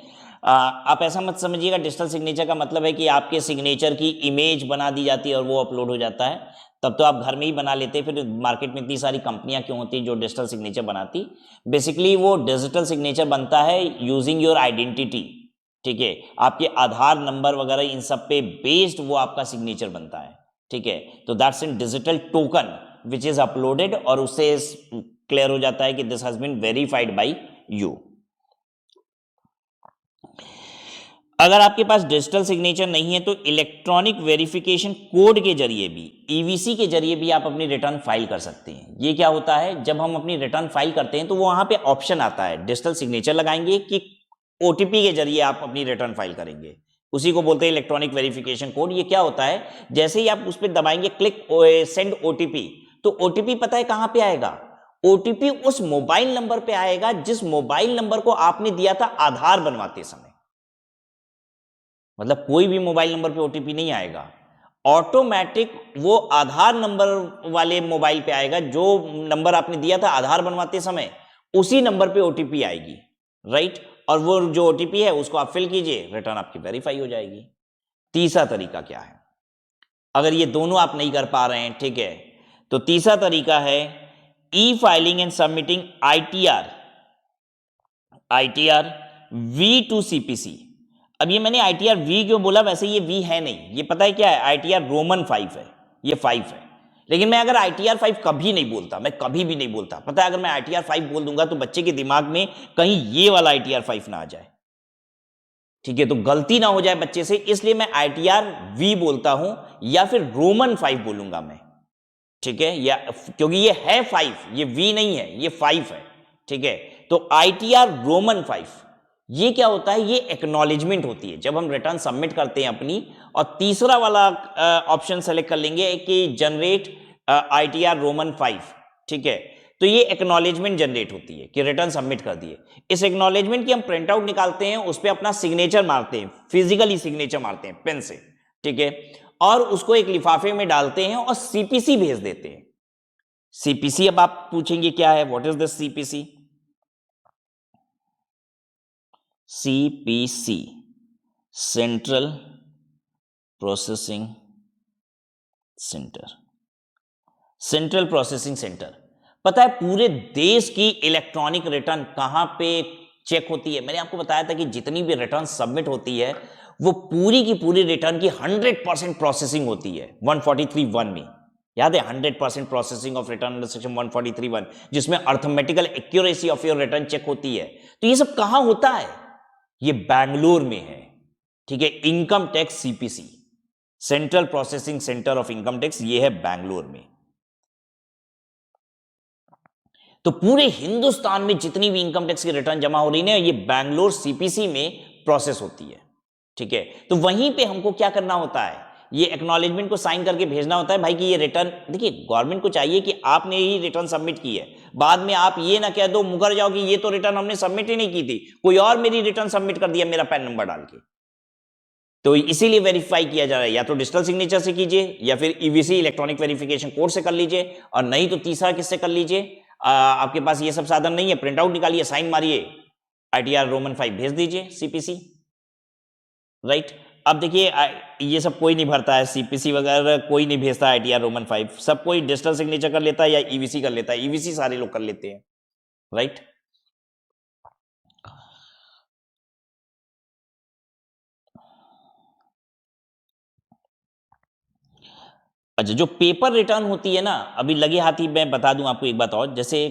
[SPEAKER 1] आप ऐसा मत समझिएगा डिजिटल सिग्नेचर का मतलब है कि आपके सिग्नेचर की इमेज बना दी जाती है और वो अपलोड हो जाता है, तब तो आप घर में ही बना लेते। फिर मार्केट में इतनी सारी कंपनियां क्यों होती जो डिजिटल सिग्नेचर बनाती? बेसिकली वो डिजिटल सिग्नेचर बनता है यूजिंग योर आइडेंटिटी, ठीक है। आपके आधार नंबर वगैरह इन सब पे बेस्ड वो आपका सिग्नेचर बनता है, ठीक है। तो that's in digital token which is uploaded, और उससे क्लियर हो जाता है कि this has been verified by you. अगर आपके पास डिजिटल सिग्नेचर नहीं है तो इलेक्ट्रॉनिक वेरिफिकेशन कोड के जरिए भी, ईवीसी के जरिए भी आप अपनी रिटर्न फाइल कर सकते हैं। ये क्या होता है, जब हम अपनी रिटर्न फाइल करते हैं तो वो वहां पे ऑप्शन आता है, डिजिटल सिग्नेचर लगाएंगे कि ओटीपी के जरिए आप अपनी रिटर्न फाइल करेंगे, उसी को बोलते हैं इलेक्ट्रॉनिक वेरिफिकेशन कोड। ये क्या होता है, जैसे ही आप उस पर दबाएंगे क्लिक सेंड ओटीपी, तो ओटीपी पता है कहां पे आएगा? ओटीपी उस मोबाइल नंबर पे आएगा जिस मोबाइल नंबर को आपने दिया था आधार बनवाते समय। मतलब कोई भी मोबाइल नंबर पे ओटीपी नहीं आएगा, ऑटोमेटिक वो आधार नंबर वाले मोबाइल पे आएगा, जो नंबर आपने दिया था आधार बनवाते समय उसी नंबर पे ओटीपी आएगी, राइट। और वो जो ओटीपी है उसको आप फिल कीजिए, रिटर्न आपकी वेरीफाई हो जाएगी। तीसरा तरीका क्या है, अगर ये दोनों आप नहीं कर पा रहे हैं, ठीक है, तो तीसरा तरीका है e filing and submitting ITR V to CPC. अब ये मैंने आईटीआर वी क्यों बोला, वैसे ये वी है नहीं, ये पता है क्या है, आईटीआर रोमन 5 है, ये 5 है। लेकिन मैं अगर आईटीआर 5 कभी नहीं बोलता, मैं कभी भी नहीं बोलता, पता है अगर मैं आईटीआर 5 बोल दूंगा तो बच्चे के दिमाग में कहीं ये वाला आईटीआर 5 ना आ जाए, ठीक है, तो गलती ना हो जाए बच्चे से, इसलिए मैं आईटीआर वी बोलता हूं या फिर रोमन 5 बोलूंगा मैं, ठीक है, या क्योंकि ये है 5, ये वी नहीं है, ये 5 है, ठीक है। तो आईटीआर रोमन 5 ये क्या होता है, ये एक्नॉलेजमेंट होती है जब हम रिटर्न सबमिट करते हैं अपनी, और तीसरा वाला ऑप्शन सेलेक्ट कर लेंगे कि जनरेट आईटीआर रोमन 5, ठीक है, तो ये एक्नॉलेजमेंट जनरेट होती है कि रिटर्न सबमिट कर दिए। इस एक्नॉलेजमेंट की हम प्रिंट आउट निकालते हैं, उस पर अपना सिग्नेचर मारते हैं, फिजिकली सिग्नेचर मारते हैं पेन से, ठीक है, और उसको एक लिफाफे में डालते हैं और सीपीसी भेज देते हैं। सीपीसी, अब आप पूछेंगे क्या है, what is this CPC? CPC central processing centre, central processing centre. पता है पूरे देश की इलेक्ट्रॉनिक रिटर्न कहां पे चेक होती है? मैंने आपको बताया था कि जितनी भी रिटर्न सबमिट होती है वो पूरी की पूरी रिटर्न की 100% प्रोसेसिंग होती है 143(1) में, याद है 100% processing of return under section 143(1), जिसमें arithmetical accuracy of your return check होती है। तो ये सब कहां होता है? ये बैंगलोर में है, ठीक है, income tax CPC, central processing centre of income tax, ये है बैंगलोर में। तो पूरे हिंदुस्तान में जितनी भी इनकम टैक्स की रिटर्न जमा हो रही है ये बैंगलोर सीपीसी में प्रोसेस होती है, ठीक है। तो वहीं पे हमको क्या करना होता है, ये एक्नॉलेजमेंट को साइन करके भेजना होता है भाई कि ये रिटर्न, देखिए गवर्नमेंट को चाहिए कि आपने ही रिटर्न सबमिट की है, बाद में आप ये ना कह दो मुकर जाओ कि ये तो रिटर्न हमने सबमिट ही नहीं की थी, कोई और मेरी रिटर्न सबमिट कर दिया मेरा पैन नंबर डाल के। तो इसीलिए वेरीफाई किया जा रहा है, या तो डिजिटल सिग्नेचर से कीजिए या फिर ईवीसी इलेक्ट्रॉनिक वेरिफिकेशन कोड से कर लीजिए, और नहीं तो तीसरा किससे कर लीजिए, आपके पास ये सब साधन नहीं है, प्रिंट आउट निकालिए, साइन मारिए, आईटीआर रोमन 5 भेज दीजिए सीपीसी, राइट। अब देखिए ये सब कोई नहीं भरता है, सीपीसी वगैरह कोई नहीं भेजता आईटीआर रोमन 5, सब कोई डिजिटल सिग्नेचर कर लेता है या ईवीसी कर लेता है, ईवीसी सारे लोग कर लेते हैं, राइट। अच्छा, जो पेपर रिटर्न होती है ना, अभी लगे हाथ ही मैं बता दूं आपको एक बात और, जैसे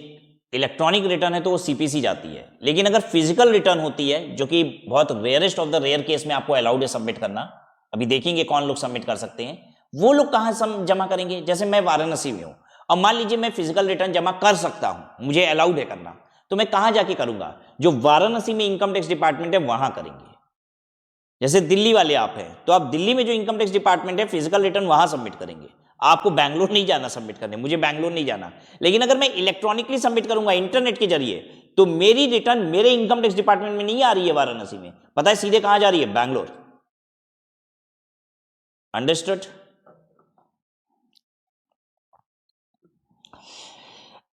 [SPEAKER 1] इलेक्ट्रॉनिक रिटर्न है तो वो सीपीसी जाती है, लेकिन अगर फिजिकल रिटर्न होती है जो कि बहुत rarest of the rare case में आपको अलाउड है सबमिट करना, अभी देखेंगे कौन लोग सबमिट कर सकते हैं। वो लोग कहां जमा करेंगे? जैसे मैं वाराणसी में हूं, अब मान लीजिए मैं फिजिकल रिटर्न जमा कर सकता हूं, मुझे अलाउड है करना, तो मैं कहां जाके करूंगा? जो वाराणसी में इनकम टैक्स डिपार्टमेंट है वहां करेंगे। जैसे दिल्ली वाले आप हैं तो आप दिल्ली में जो इनकम टैक्स डिपार्टमेंट है फिजिकल रिटर्न वहां सबमिट करेंगे। आपको बैंगलोर नहीं जाना सबमिट करने, मुझे बैंगलोर नहीं जाना। लेकिन अगर मैं इलेक्ट्रॉनिकली सबमिट करूंगा इंटरनेट के जरिए, तो मेरी रिटर्न मेरे इनकम टैक्स डिपार्टमेंट में नहीं आ रही है वाराणसी में, पता है सीधे कहां जा रही है? Bangalore. Understood?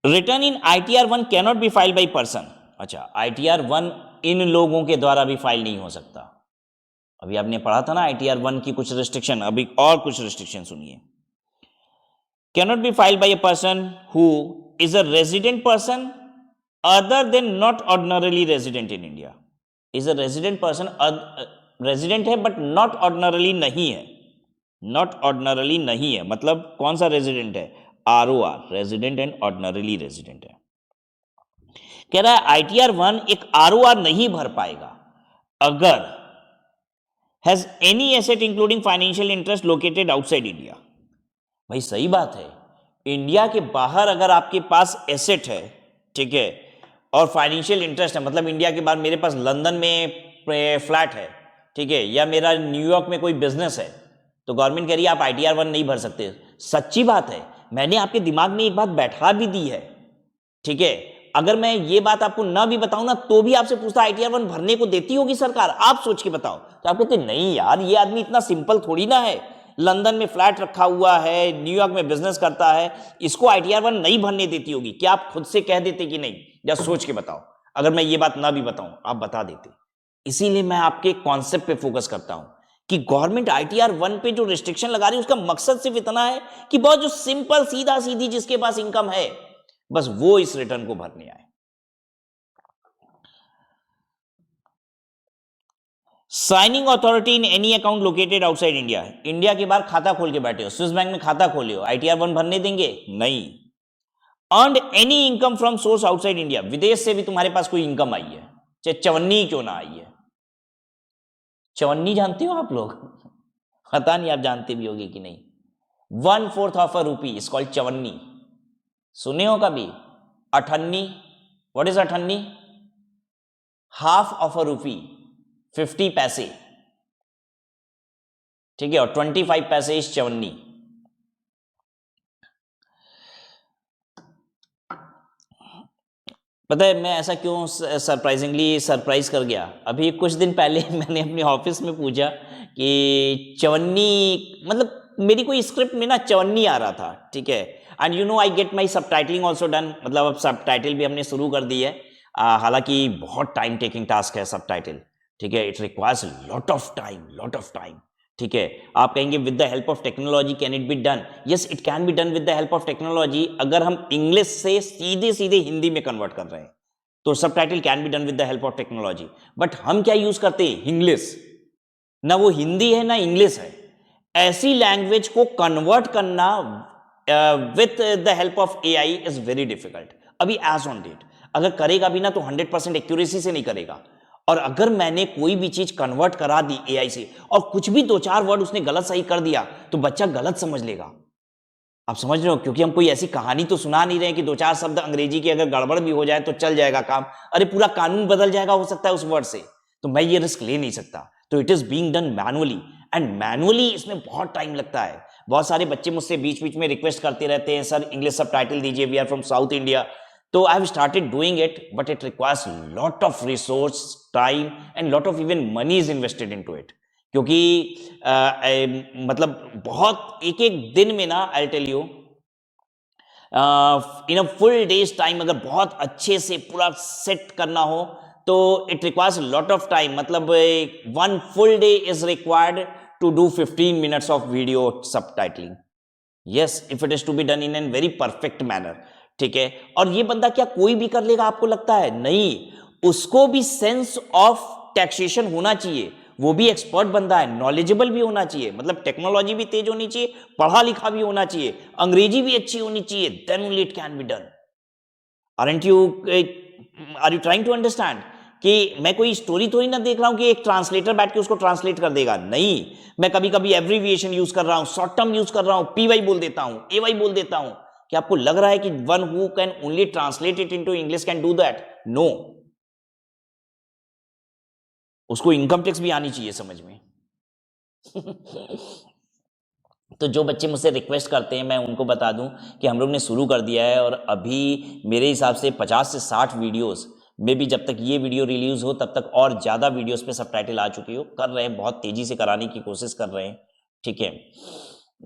[SPEAKER 1] Return in ITR 1 cannot be file by person. अच्छा, ITR 1 इन लोगों के द्वारा भी फाइल नहीं हो सकता। अभी आपने पढ़ा था ना ITR 1 की कुछ रिस्ट्रिक्शन, अभी और कुछ रिस्ट्रिक्शन सुनिए। Cannot be filed by a person who is a resident person other than not ordinarily resident in India. Is a resident person, resident है बट नॉट ऑर्डिनरली नहीं है। नॉट ऑर्डिनरली नहीं है मतलब कौन सा रेजिडेंट है? ROR, resident and ordinarily resident है। कह रहा है ITR 1 एक ROR नहीं भर पाएगा अगर has any asset including financial interest located outside India. भाई सही बात है, इंडिया के बाहर अगर आपके पास एसेट है, ठीक है, और फाइनेंशियल इंटरेस्ट है, मतलब इंडिया के बाहर मेरे पास लंदन में फ्लैट है, ठीक है, या मेरा न्यूयॉर्क में कोई बिजनेस है, तो गवर्नमेंट कह रही है आप ITR 1 नहीं भर सकते। सच्ची बात है, मैंने आपके दिमाग में एक बात बैठा भी दी है, ठीक है। अगर मैं ये बात आपको ना भी बताऊं ना तो भी आपसे पूछता ITR 1 भरने को देती होगी सरकार? आप सोच के बताओ। तो आप कहते नहीं यार, ये आदमी इतना सिंपल थोड़ी ना है, लंदन में फ्लैट रखा हुआ है, न्यूयॉर्क में बिजनेस करता है, इसको ITR 1 नहीं भरने देती होगी। क्या आप खुद से कह देते कि नहीं? या सोच के बताओ, अगर मैं ये बात ना भी बताऊं आप बता देते। इसीलिए मैं आपके कॉन्सेप्ट पे फोकस करता हूं कि गवर्नमेंट ITR 1 पे जो रिस्ट्रिक्शन लगा रही है उसका मकसद सिर्फ इतना है कि बहुत जो सिंपल सीधा सीधी जिसके पास इनकम है बस वो इस रिटर्न को भरने आए। Signing authority in any account located outside India. India के बाहर खाता खोल के बैठे हो, स्विस बैंक में खाता खोले हो, ITR 1 भरने देंगे? नहीं। Earned any income from source outside India, विदेश से भी तुम्हारे पास कोई इनकम आई है, चाहे चवन्नी क्यों ना आई है। चवन्नी जानते हो आप लोग? पता नहीं आप जानते भी होगे कि नहीं। 1/4 ऑफ अ रूपी इज कॉल्ड चवन्नी। सुने हो कभी? अठन्नी, व्हाट इज अठन्नी? हाफ ऑफ अ रूपी, 50 पैसे, ठीक है, और 25 पैसे इस चवन्नी। पता है मैं ऐसा क्यों सरप्राइजिंगली सरप्राइज कर गया? अभी कुछ दिन पहले मैंने अपने ऑफिस में पूछा कि चवन्नी मतलब मेरी कोई स्क्रिप्ट में ना चवन्नी आ रहा था, ठीक है, and you know I get my सब टाइटलिंग ऑल्सो डन, मतलब अब सब टाइटल भी हमने शुरू कर दी है। हालांकि बहुत टाइम टेकिंग टास्क है सब टाइटल, ठीक है, it requires lot of time, lot of time, ठीक है। आप कहेंगे with the help of technology can it be done? Yes it can be done with the help of technology, अगर हम इंग्लिश से सीधे सीधे हिंदी में कन्वर्ट कर रहे हैं तो सब title can be done with the help of technology. But हम क्या यूज करते हैं? इंग्लिश, ना वो हिंदी है ना इंग्लिश है। ऐसी लैंग्वेज को कन्वर्ट करना with the help of AI is very difficult. अभी एज ऑन डेट अगर करेगा भी ना तो 100% एक्यूरेसी से नहीं करेगा। और अगर मैंने कोई भी चीज कन्वर्ट करा दी AI से और कुछ भी 2-4 वर्ड उसने गलत सही कर दिया तो बच्चा गलत समझ लेगा। आप समझ रहे हो? क्योंकि हम कोई ऐसी कहानी तो सुना नहीं रहे कि 2-4 शब्द अंग्रेजी के अगर गड़बड़ भी हो जाए तो चल जाएगा काम। अरे पूरा कानून बदल जाएगा हो सकता है उस वर्ड से, तो मैं ये रिस्क ले नहीं सकता। तो it is being done manually, and manually इसमें बहुत टाइम लगता है। बहुत सारे बच्चे मुझसे बीच बीच में रिक्वेस्ट करते रहते हैं सर इंग्लिश सब टाइटल दीजिए, we are from South India. तो I have started doing it but it requires lot of resource, time and lot of even money is invested into it. क्योंकि मतलब बहुत एक एक दिन में ना I tell you in a full day's time अगर बहुत अच्छे से पूरा सेट करना हो तो it requires lot of time. मतलब 1 full day is required to do 15 minutes of video subtitling. Yes if it is to be done in an very perfect manner, ठीक है। और ये बंदा क्या कोई भी कर लेगा आपको लगता है? नहीं, उसको भी सेंस ऑफ टैक्सेशन होना चाहिए, वो भी एक्सपर्ट बंदा है, नॉलेजेबल भी होना चाहिए, मतलब टेक्नोलॉजी भी तेज होनी चाहिए, पढ़ा लिखा भी होना चाहिए, अंग्रेजी भी अच्छी होनी चाहिए, then only it can be done. Are you trying to understand कि मैं कोई स्टोरी थोड़ी ना देख रहा हूं कि एक ट्रांसलेटर बैठ के उसको ट्रांसलेट कर देगा, नहीं, मैं कभी कभी एब्रीविएशन यूज कर रहा हूं, शॉर्ट टर्म यूज कर रहा हूं, पीवाई बोल देता हूं, एवाई बोल देता हूं। क्या आपको लग रहा है कि one who can only translate it into English can do that? No, उसको इनकम टैक्स भी आनी चाहिए समझ में। तो जो बच्चे मुझसे रिक्वेस्ट करते हैं मैं उनको बता दूं कि हम लोग ने शुरू कर दिया है, और अभी मेरे हिसाब से 50 से 60 वीडियोस में भी, जब तक ये वीडियो रिलीज हो तब तक और ज़्यादा वीडियोस पे सबटाइटल आ चुकी हो, कर रहे हैं, बहुत तेज़ी से कराने की कोशिश कर रहे हैं, ठीक है।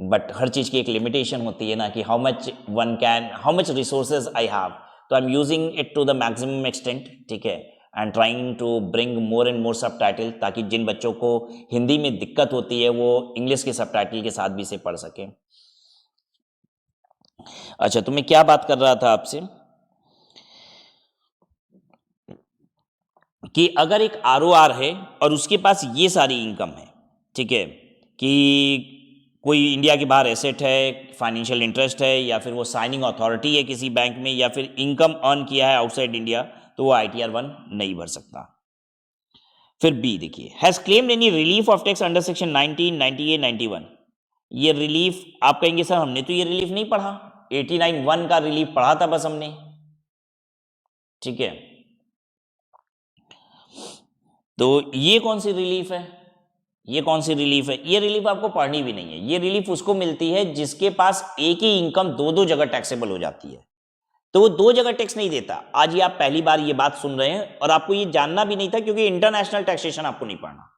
[SPEAKER 1] बट हर चीज़ की एक लिमिटेशन होती है ना, कि how much resources I have, तो I am using it to the maximum extent, ठीक है, and trying to bring more and more subtitle, ताकि जिन बच्चों को हिंदी में दिक्कत होती है वो इंग्लिश के सबटाइटल के साथ भी इसे पढ़ सकें। अच्छा, तो मैं क्या बात कर रहा था आपसे, कि अगर एक आरओआर है और उसके पास ये सारी इनकम है, ठीक है, कि कोई इंडिया के बाहर एसेट है, फाइनेंशियल इंटरेस्ट है, या फिर वो साइनिंग अथॉरिटी है किसी बैंक में, या फिर इनकम अर्न किया है आउटसाइड इंडिया, तो वो ITR 1 नहीं भर सकता। फिर बी देखिए, has claimed any relief of tax under section 19, 98, 91। ये रिलीफ आप कहेंगे सर हमने तो ये रिलीफ नहीं पढ़ा, 89(1) का रिलीफ पढ़ा था बस हमने, ठीक है। तो ये कौन सी रिलीफ है? ये कौन सी रिलीफ है? ये रिलीफ आपको पढ़नी भी नहीं है। ये रिलीफ उसको मिलती है जिसके पास एक ही इनकम दो दो जगह टैक्सेबल हो जाती है, तो वो दो जगह टैक्स नहीं देता। आज ये आप पहली बार ये बात सुन रहे हैं और आपको ये जानना भी नहीं था, क्योंकि इंटरनेशनल टैक्सेशन आपको नहीं पढ़ना।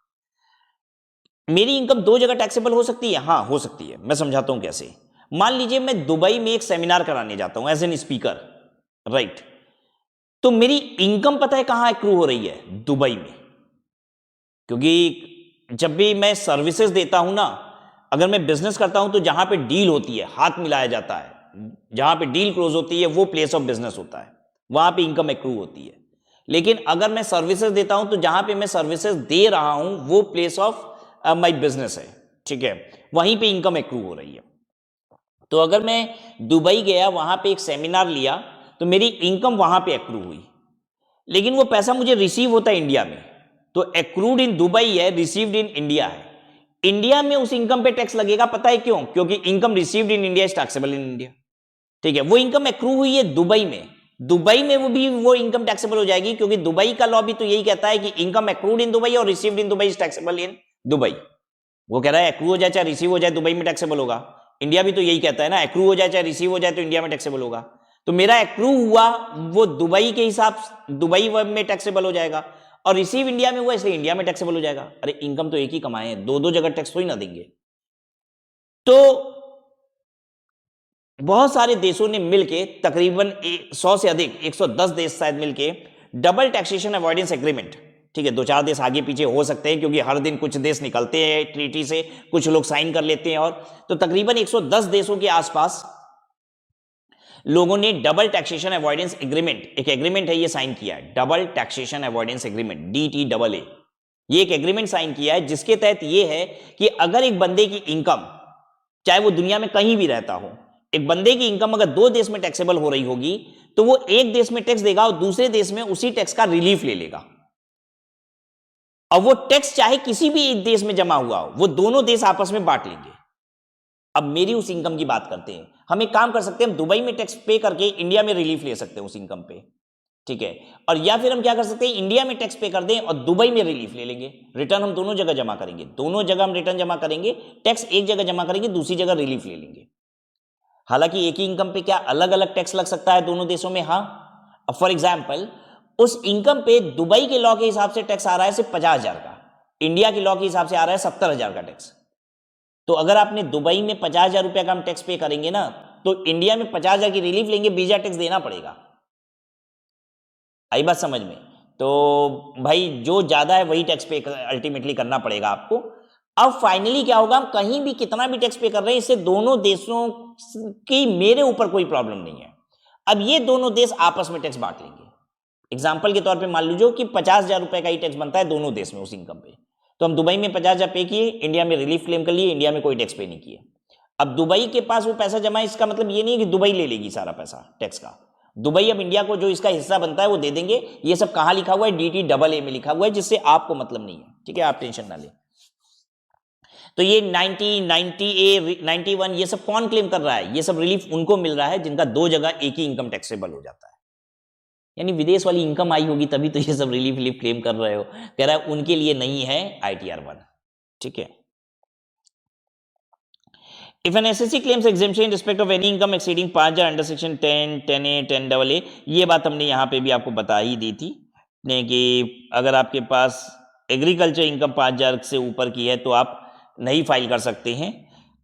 [SPEAKER 1] मेरी इनकम दो जगह टैक्सेबल हो सकती है, हाँ हो सकती है, मैं समझाता हूं कैसे। मान लीजिए मैं दुबई में एक सेमिनार कराने जाता हूं एज एन स्पीकर, राइट, तो मेरी इनकम पता है कहां एक्रू हो रही है? दुबई में। क्योंकि जब भी मैं सर्विसेज देता हूं ना, अगर मैं बिजनेस करता हूं तो जहां पे डील होती है, हाथ मिलाया जाता है, जहां पे डील क्लोज होती है वो प्लेस ऑफ बिजनेस होता है, वहां पे इनकम एक्रू होती है। लेकिन अगर मैं सर्विसेज देता हूं तो जहां पे मैं सर्विसेज दे रहा हूं वो प्लेस ऑफ माय बिजनेस है, ठीक है, वहीं पे इनकम एक्रू हो रही है। तो अगर मैं दुबई गया, वहां पे एक सेमिनार लिया, तो मेरी इनकम वहां पे एक्रू हुई, लेकिन वो पैसा मुझे रिसीव होता है इंडिया में, तो एक्रूड इन दुबई है, रिसीव्ड इन इंडिया है। इंडिया में उस इनकम पे टैक्स लगेगा, पता है क्यों? क्योंकि income received in India is taxable in India, ठीक है। वो इनकम एक्रू हुई है दुबई में, दुबई में वो इनकम टैक्सेबल हो जाएगी, क्योंकि दुबई का लॉ भी तो यही कहता है कि इनकम एक्रूड इन दुबई और received in Dubai is taxable in Dubai. वो कह रहा है एक्रू हो जाए चाहे रिसीव हो जाए दुबई में टैक्सेबल होगा। इंडिया भी तो यही कहता है ना, एक्रू हो जाए चाहे रिसीव हो जाए तो इंडिया में टैक्सेबल होगा। तो मेरा एक्रू हुआ वो दुबई के हिसाब से दुबई में टैक्सेबल हो जाएगा, और रिसीव इंडिया में हुआ इसलिए इंडिया में टैक्सेबल हो जाएगा। अरे इनकम तो एक ही कमाए हैं, दो दो जगह टैक्स थोड़ी ना देंगे। तो बहुत सारे देशों ने मिलके, तकरीबन 100 से अधिक, 110 देश शायद मिलके डबल टैक्सेशन अवॉइडेंस एग्रीमेंट, ठीक है, दो चार देश आगे पीछे हो सकते हैं क्योंकि हर दिन कुछ देश निकलते हैं ट्रीटी से, कुछ लोग साइन कर लेते हैं, और तो तकरीबन 110 देशों के आसपास लोगों ने डबल टैक्सेशन अवॉइडेंस एग्रीमेंट, एक एग्रीमेंट है ये, साइन किया है, double taxation avoidance agreement, DTAA। ये एक एग्रीमेंट साइन किया है जिसके तहत ये है कि अगर एक बंदे की इनकम, चाहे वो दुनिया में कहीं भी रहता हो, एक बंदे की इनकम अगर दो देश में टैक्सेबल हो रही होगी, तो वो एक देश में टैक्स देगा और दूसरे देश में उसी टैक्स का रिलीफ ले लेगा। और वो टैक्स चाहे किसी भी एक देश में जमा हुआ हो, वो दोनों देश आपस में बांट लेंगे। अब मेरी उस इनकम की बात करते हैं, हम एक काम कर सकते हैं, हम दुबई में टैक्स पे करके इंडिया में रिलीफ ले सकते हैं उस इनकम पे, ठीक है। और या फिर हम क्या कर सकते हैं, इंडिया में टैक्स पे कर दें और दुबई में रिलीफ ले लेंगे। रिटर्न हम दोनों जगह जमा करेंगे, दोनों जगह हम रिटर्न जमा करेंगे, टैक्स एक जगह जमा करेंगे, दूसरी जगह रिलीफ ले लेंगे। हालांकि एक ही इनकम पे क्या अलग अलग टैक्स लग सकता है दोनों देशों में? हाँ। अब फॉर एग्जाम्पल उस इनकम पे दुबई के लॉ के हिसाब से टैक्स आ रहा है सिर्फ 50,000 का, इंडिया के लॉ के हिसाब से आ रहा है 70,000 का टैक्स। तो अगर आपने दुबई में 50,000 रुपए का हम टैक्स पे करेंगे ना, तो इंडिया में 50,000 की रिलीफ लेंगे, वीजा टैक्स देना पड़ेगा। आई बात समझ में? तो भाई जो ज्यादा है वही टैक्स पे अल्टीमेटली करना पड़ेगा आपको। अब फाइनली क्या होगा, हम कहीं भी कितना भी टैक्स पे कर रहे हैं, इससे दोनों देशों की मेरे ऊपर कोई प्रॉब्लम नहीं है। अब ये दोनों देश आपस में टैक्स बांट लेंगे। एग्जाम्पल के तौर पे मान लीजिए कि 50,000 रुपए का ही टैक्स बनता है दोनों देश में उस इनकम पे, तो हम दुबई में 50,000 पे किए, इंडिया में रिलीफ क्लेम कर लिए, इंडिया में कोई टैक्स पे नहीं किए। अब दुबई के पास वो पैसा जमा है, इसका मतलब ये नहीं है कि दुबई ले लेगी सारा पैसा टैक्स का, दुबई अब इंडिया को जो इसका हिस्सा बनता है वो दे देंगे। ये सब कहां लिखा हुआ है? DTAA में लिखा हुआ है, जिससे आपको मतलब नहीं है, ठीक है, आप टेंशन ना ले। तो ये 90, 90A, 91 ये सब कौन क्लेम कर रहा है? ये सब रिलीफ उनको मिल रहा है जिनका दो जगह एक ही इनकम टैक्सेबल हो जाता है, यानी विदेश वाली इनकम आई होगी तभी तो ये सब रिलीफ क्लेम कर रहे हो। कह रहा है उनके लिए नहीं है ITR 1, ठीक है। If an SSC claims exemption in respect of any income exceeding 5,000 under section 10, 10A, 10AA, ये बात हमने यहाँ पे भी आपको बता ही दी थी ने कि अगर आपके पास एग्रीकल्चर इनकम 5,000 से ऊपर की है तो आप नहीं फाइल कर सकते हैं।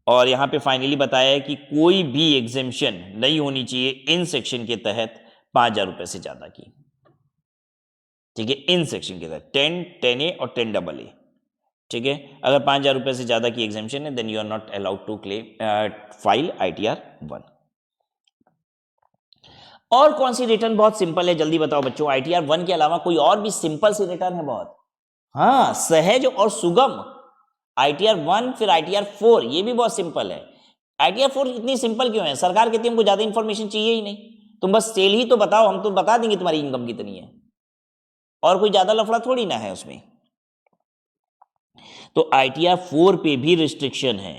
[SPEAKER 1] और यहाँ पे फाइनली बताया है कि कोई भी एग्जेम्पशन नहीं होनी चाहिए इन सेक्शन के तहत 5,000 रुपये से ज़्यादा की, ठीक है, इन सेक्शन के तहत 10, 10A और 10AA, ठीक है। अगर 5,000 रुपये से ज़्यादा की एग्जेम्पशन है then you are not allowed to claim file ITR 1। और कौन सी रिटर्न बहुत सिंपल है, जल्दी बताओ बच्चों? ITR 1 के अलावा कोई और भी सिंपल सी रिटर्न है बहुत? हाँ, सहज और सुगम। ITR 1 फिर ITR 4, ये भी बहुत सिंपल है। ITR 4 इतनी सिंपल क्यों है? सरकार कहती है हमको ज्यादा इंफॉर्मेशन चाहिए ही नहीं, तुम बस सेल ही तो बताओ, हम तो बता देंगे तुम्हारी इनकम कितनी है, और कोई ज्यादा लफड़ा थोड़ी ना है उसमें। तो ITR 4 पे भी रिस्ट्रिक्शन है,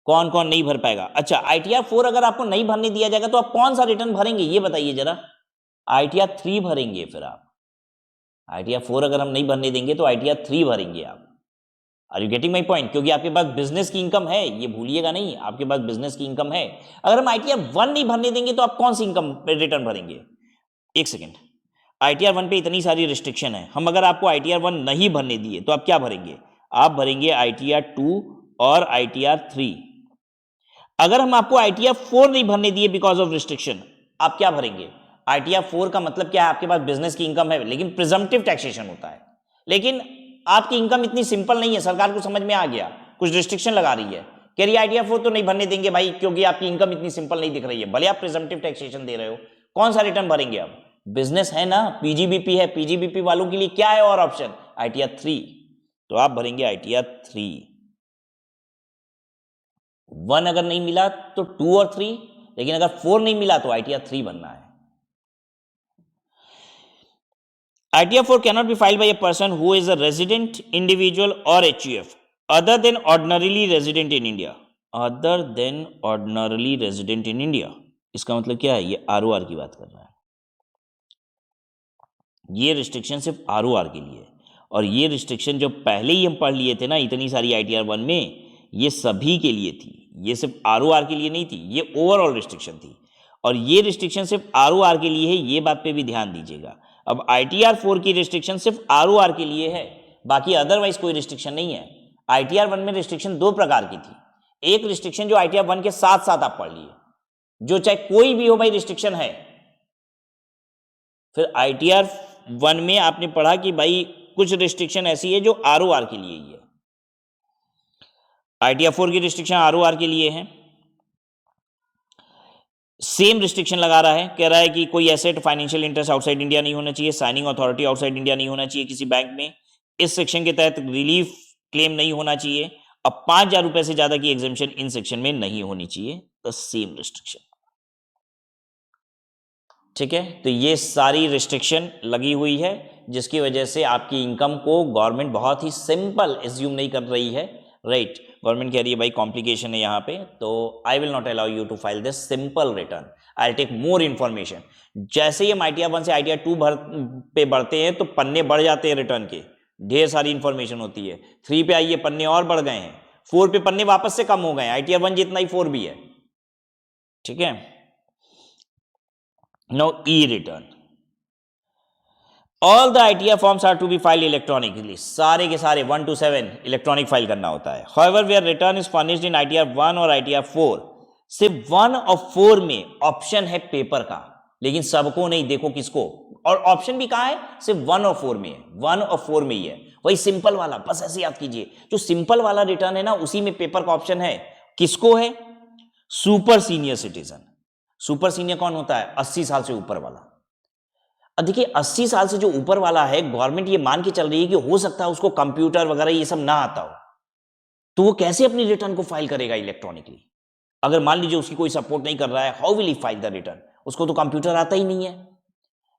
[SPEAKER 1] कौन कौन नहीं भर पाएगा। अच्छा, ITR 4 अगर आपको नहीं भरने दिया जाएगा तो आप कौन सा रिटर्न भरेंगे ये बताइए जरा? ITR 3 भरेंगे फिर आप। ITR 4 अगर हम नहीं भरने देंगे तो ITR 3 भरेंगे आप। Are you getting my point? क्योंकि आपके पास बिजनेस की इनकम है, ये भूलिएगा नहीं, आपके पास बिजनेस की इनकम है। अगर हम ITR 1 नहीं भरने देंगे तो आप कौन सी इनकम रिटर्न भरेंगे? एक सेकेंड, ITR 1 पे इतनी सारी रिस्ट्रिक्शन है, हम अगर आपको ITR 1 नहीं भरने दिए तो आप क्या भरेंगे? आप भरेंगे ITR 2 और ITR 3। अगर हम आपको ITR 4 नहीं भरने दिए बिकॉज ऑफ रिस्ट्रिक्शन, आप क्या भरेंगे? ITR 4 का मतलब क्या है? आपके पास बिजनेस की इनकम है लेकिन प्रिजम्पटिव टैक्सेशन होता है, लेकिन आपकी इनकम इतनी सिंपल नहीं है, सरकार को समझ में आ गया, कुछ रिस्ट्रिक्शन लगा रही है, कह रही है ITR 4 तो नहीं भरने देंगे भाई क्योंकि आपकी इनकम इतनी सिंपल नहीं दिख रही है, भले आप प्रिजम्पटिव टैक्सेशन दे रहे हो। कौन सा रिटर्न भरेंगे आप? बिजनेस है ना, PGBP है, PGBP वालों के लिए क्या है और ऑप्शन? ITR 3, तो आप भरेंगे ITR 3। 1 अगर नहीं मिला तो 2 और 3, लेकिन अगर 4 नहीं मिला तो ITR 3 बनना है। ITR 4 cannot be filed by a person who is a resident individual or HUF other than ordinarily resident in India. Other than ordinarily resident in India, इसका मतलब क्या है? ये ROR की बात कर रहा है। ये रिस्ट्रिक्शन सिर्फ ROR के लिए है, और ये रिस्ट्रिक्शन जो पहले ही हम पढ़ लिए थे ना इतनी सारी ITR 1 में, ये सभी के लिए थी, ये सिर्फ ROR के लिए नहीं थी, ये ओवरऑल रिस्ट्रिक्शन थी। और ये रिस्ट्रिक्शन सिर्फ ROR के लिए है, ये बात पे भी ध्यान दीजिएगा। अब ITR 4 की रिस्ट्रिक्शन सिर्फ ROR के लिए है, बाकी अदरवाइज कोई रिस्ट्रिक्शन नहीं है। ITR 1 में रिस्ट्रिक्शन दो प्रकार की थी, एक रिस्ट्रिक्शन जो ITR 1 के साथ साथ आप पढ़ लिए, जो चाहे कोई भी हो भाई रिस्ट्रिक्शन है। फिर ITR 1 में आपने पढ़ा कि भाई कुछ रिस्ट्रिक्शन ऐसी है जो ROR के लिए ही है। ITR 4 की रिस्ट्रिक्शन ROR के लिए है। सेम रिस्ट्रिक्शन लगा रहा है, कह रहा है कि कोई asset financial interest outside India नहीं होना चाहिए, साइनिंग अथॉरिटी आउटसाइड इंडिया नहीं होना चाहिए किसी बैंक में, इस सेक्शन के तहत रिलीफ क्लेम नहीं होना चाहिए। अब 5,000 रुपए से ज्यादा की एग्जेम्पशन इन सेक्शन में नहीं होनी चाहिए, तो सेम रिस्ट्रिक्शन, ठीक है। तो ये सारी रिस्ट्रिक्शन लगी हुई है जिसकी वजह से आपकी इनकम को गवर्नमेंट बहुत ही सिंपल एज्यूम नहीं कर रही है, राइट। गवर्नमेंट कह रही है भाई कॉम्प्लिकेशन है यहाँ पे, तो I will not allow you to file this simple return, I will take more information. जैसे ही हम ITR 1 से ITR 2 पे बढ़ते हैं तो पन्ने बढ़ जाते हैं रिटर्न के, ढेर सारी इंफॉर्मेशन होती है। 3 पे आइए पन्ने और बढ़ गए हैं, 4 पे पन्ने वापस से कम हो गए, ITR 1 जितना ही 4 भी है, ठीक है। Now e-return, all the ITR forms are to be filed electronically, सारे के सारे 1 to 7 इलेक्ट्रॉनिक फाइल करना होता है। However, where return is furnished in ITR 1 और ITR 4, सिर्फ 1 और 4 में ऑप्शन है पेपर का, लेकिन सबको नहीं, देखो किसको, और ऑप्शन भी कहां है? सिर्फ 1 और 4 में है, 1 और 4 में ही है, वही सिंपल वाला, बस ऐसे याद कीजिए। जो सिंपल वाला रिटर्न है ना उसी में पेपर का ऑप्शन है, किसको है? Super senior citizen. Super senior कौन होता है? 80 साल से ऊपर वाला। अब देखिए 80 साल से जो ऊपर वाला है, गवर्नमेंट ये मान के चल रही है कि हो सकता है उसको कंप्यूटर वगैरह ये सब ना आता हो, तो वो कैसे अपनी रिटर्न को फाइल करेगा इलेक्ट्रॉनिकली? अगर मान लीजिए उसकी कोई सपोर्ट नहीं कर रहा है, how will he file the return? उसको तो कंप्यूटर आता ही नहीं है।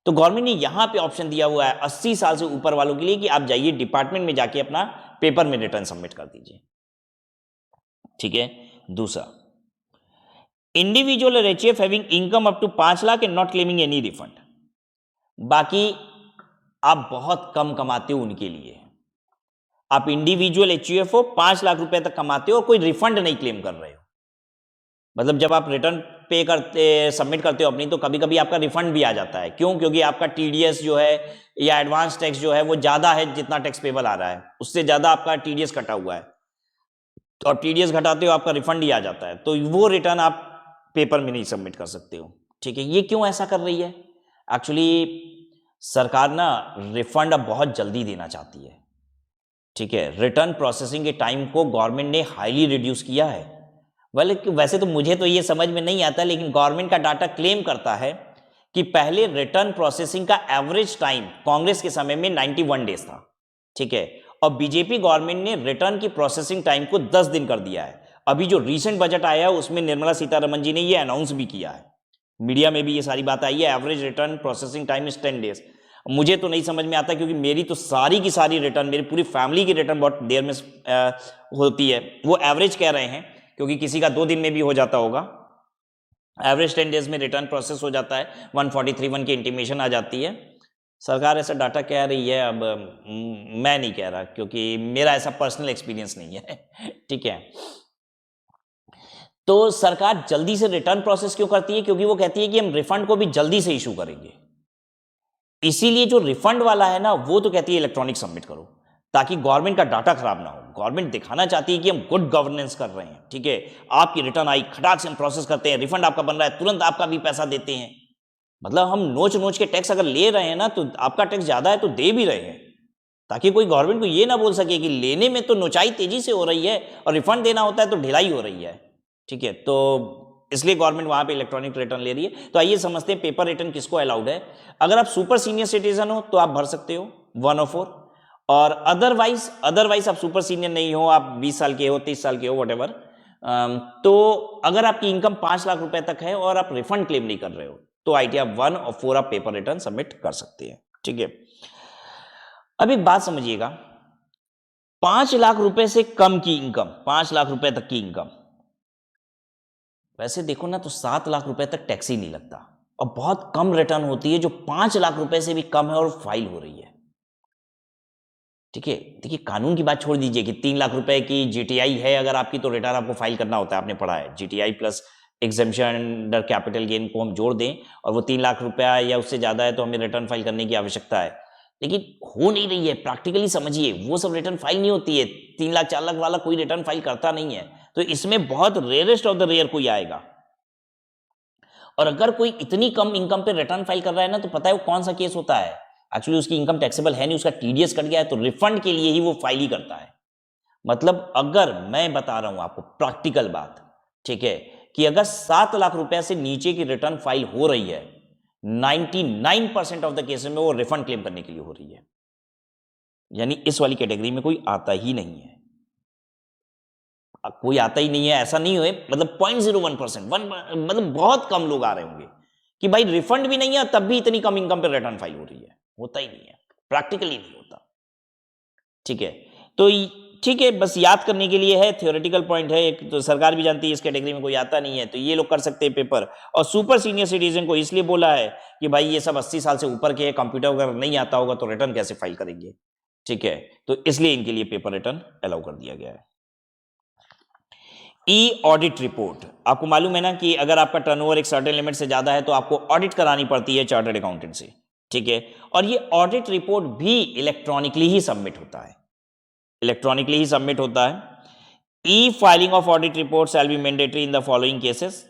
[SPEAKER 1] तो गवर्नमेंट ने यहां पे ऑप्शन दिया हुआ है 80 साल से ऊपर वालों के लिए कि आप जाइए डिपार्टमेंट में जाके अपना पेपर में रिटर्न सबमिट कर दीजिए। ठीक है। दूसरा, individual HUF having income up to 5 lakh and not claiming any refund. बाकी आप बहुत कम कमाते हो उनके लिए, आप इंडिविजुअल एचयूएफ हो, 5 लाख रुपए तक कमाते हो और कोई रिफंड नहीं क्लेम कर रहे हो, मतलब जब आप रिटर्न पे करते सबमिट करते हो अपनी, तो कभी कभी आपका रिफंड भी आ जाता है। क्यों? क्योंकि आपका टीडीएस जो है या एडवांस टैक्स जो है वो ज्यादा है, जितना टैक्स पेबल आ रहा है उससे ज्यादा आपका टीडीएस कटा हुआ है, तो आप टीडीएस घटाते हो आपका रिफंड ही आ जाता है, तो वो रिटर्न आप पेपर में नहीं सबमिट कर सकते हो। ठीक है। ये क्यों ऐसा कर रही है? एक्चुअली सरकार ना रिफंड अब बहुत जल्दी देना चाहती है। ठीक है। रिटर्न प्रोसेसिंग के टाइम को गवर्नमेंट ने हाईली रिड्यूस किया है। वैसे तो मुझे तो ये समझ में नहीं आता, लेकिन गवर्नमेंट का डाटा क्लेम करता है कि पहले रिटर्न प्रोसेसिंग का एवरेज टाइम कांग्रेस के समय में 91 डेज था। ठीक है। और बीजेपी गवर्नमेंट ने रिटर्न की प्रोसेसिंग टाइम को 10 दिन कर दिया है। अभी जो रीसेंट बजट आया है उसमें निर्मला सीतारमण जी ने ये अनाउंस भी किया है, मीडिया में भी ये सारी बात आई है, average return processing time is 10 days. मुझे तो नहीं समझ में आता, क्योंकि मेरी तो सारी की सारी रिटर्न, मेरी पूरी फैमिली की रिटर्न बहुत देर में होती है। वो एवरेज कह रहे हैं, क्योंकि किसी का 2 दिन में भी हो जाता होगा। एवरेज 10 डेज में रिटर्न प्रोसेस हो जाता है, 143(1) की इंटीमेशन आ जाती है। सरकार ऐसा डाटा कह रही है, अब मैं नहीं कह रहा, क्योंकि मेरा ऐसा पर्सनल एक्सपीरियंस नहीं है। ठीक है। तो सरकार जल्दी से रिटर्न प्रोसेस क्यों करती है? क्योंकि वो कहती है कि हम रिफंड को भी जल्दी से इशू करेंगे। इसीलिए जो रिफंड वाला है ना, वो तो कहती है इलेक्ट्रॉनिक सबमिट करो, ताकि गवर्नमेंट का डाटा खराब ना हो। गवर्नमेंट दिखाना चाहती है कि हम गुड गवर्नेंस कर रहे हैं। ठीक है। आपकी रिटर्न आई, खटाक से हम प्रोसेस करते हैं, रिफंड आपका बन रहा है, तुरंत आपका भी पैसा देते हैं। मतलब हम नोच नोच के टैक्स अगर ले रहे हैं ना, तो आपका टैक्स ज्यादा है तो दे भी रहे हैं, ताकि कोई गवर्नमेंट को ये ना बोल सके कि लेने में तो नोचाई तेजी से हो रही है और रिफंड देना होता है तो ढिलाई हो रही है। ठीक है। तो इसलिए गवर्नमेंट वहां पे इलेक्ट्रॉनिक रिटर्न ले रही है। तो आइए समझते हैं पेपर रिटर्न किसको अलाउड है। अगर आप सुपर सीनियर सिटीजन हो तो आप भर सकते हो 104, और अदरवाइज आप सुपर सीनियर नहीं हो, आप 20 साल के हो, 30 साल के हो, वटेवर, तो अगर आपकी इनकम 5 लाख रुपए तक है और आप रिफंड क्लेम नहीं कर रहे हो, तो ITR 1 और 4 आप पेपर रिटर्न सबमिट कर सकते हैं। ठीक है। अब एक बात समझिएगा, 5 लाख रुपए से कम की इनकम, 5 लाख रुपए तक की इनकम, वैसे देखो ना तो 7 लाख रुपए तक टैक्स ही नहीं लगता, और बहुत कम रिटर्न होती है जो 5 लाख रुपए से भी कम है और फाइल हो रही है। ठीक है। देखिए, कानून की बात छोड़ दीजिए कि 3 लाख रुपए की जीटीआई है अगर आपकी, तो रिटर्न आपको फाइल करना होता है, आपने पढ़ा है, GTI plus exemption under capital gain को हम जोड़ दें और वो 3 लाख रुपया या उससे ज्यादा है तो हमें रिटर्न फाइल करने की आवश्यकता है। लेकिन हो नहीं रही है, प्रैक्टिकली समझिए, वो सब रिटर्न फाइल नहीं होती है। 3 लाख 4 लाख वाला कोई रिटर्न फाइल करता नहीं है, तो इसमें बहुत रेयरेस्ट ऑफ द रेयर कोई आएगा। और अगर कोई इतनी कम इनकम पे रिटर्न फाइल कर रहा है ना, तो पता है वो कौन सा केस होता है? एक्चुअली उसकी इनकम टैक्सेबल है नहीं, उसका टीडीएस कट गया है, तो रिफंड के लिए ही वो फाइल ही करता है। मतलब अगर मैं बता रहा हूं आपको प्रैक्टिकल बात, ठीक है, कि अगर 7 लाख रुपए से नीचे की रिटर्न फाइल हो रही है, 99% ऑफ द केसेस में वो रिफंड क्लेम करने के लिए हो रही है, यानी इस वाली कैटेगरी में कोई आता ही नहीं है। कोई आता ही नहीं है ऐसा नहीं हुए, मतलब 0.01%, मतलब बहुत कम लोग आ रहे होंगे कि भाई रिफंड भी नहीं है तब भी इतनी कम इनकम पे रिटर्न फाइल हो रही है। होता ही नहीं है, प्रैक्टिकली नहीं होता। ठीक है। तो ठीक है, बस याद करने के लिए है, थियोरेटिकल पॉइंट है एक, तो सरकार भी जानती है इस कैटेगरी में कोई आता नहीं है, तो ये लोग कर सकते हैं पेपर। और सुपर सीनियर सिटीजन को इसलिए बोला है कि भाई ये सब 80 साल से ऊपर के, कंप्यूटर अगर नहीं आता होगा तो रिटर्न कैसे फाइल करेंगे। ठीक है। तो इसलिए इनके लिए पेपर रिटर्न अलाउ कर दिया गया है। ई ऑडिट रिपोर्ट, आपको मालूम है ना कि अगर आपका टर्नओवर एक सर्टेन लिमिट से ज्यादा है तो आपको ऑडिट करानी पड़ती है चार्टर्ड अकाउंटेंट से। ठीक है। और ये ऑडिट रिपोर्ट भी इलेक्ट्रॉनिकली ही सबमिट होता है, इलेक्ट्रॉनिकली ही सबमिट होता है। E filing of audit report shall be mandatory in the following cases.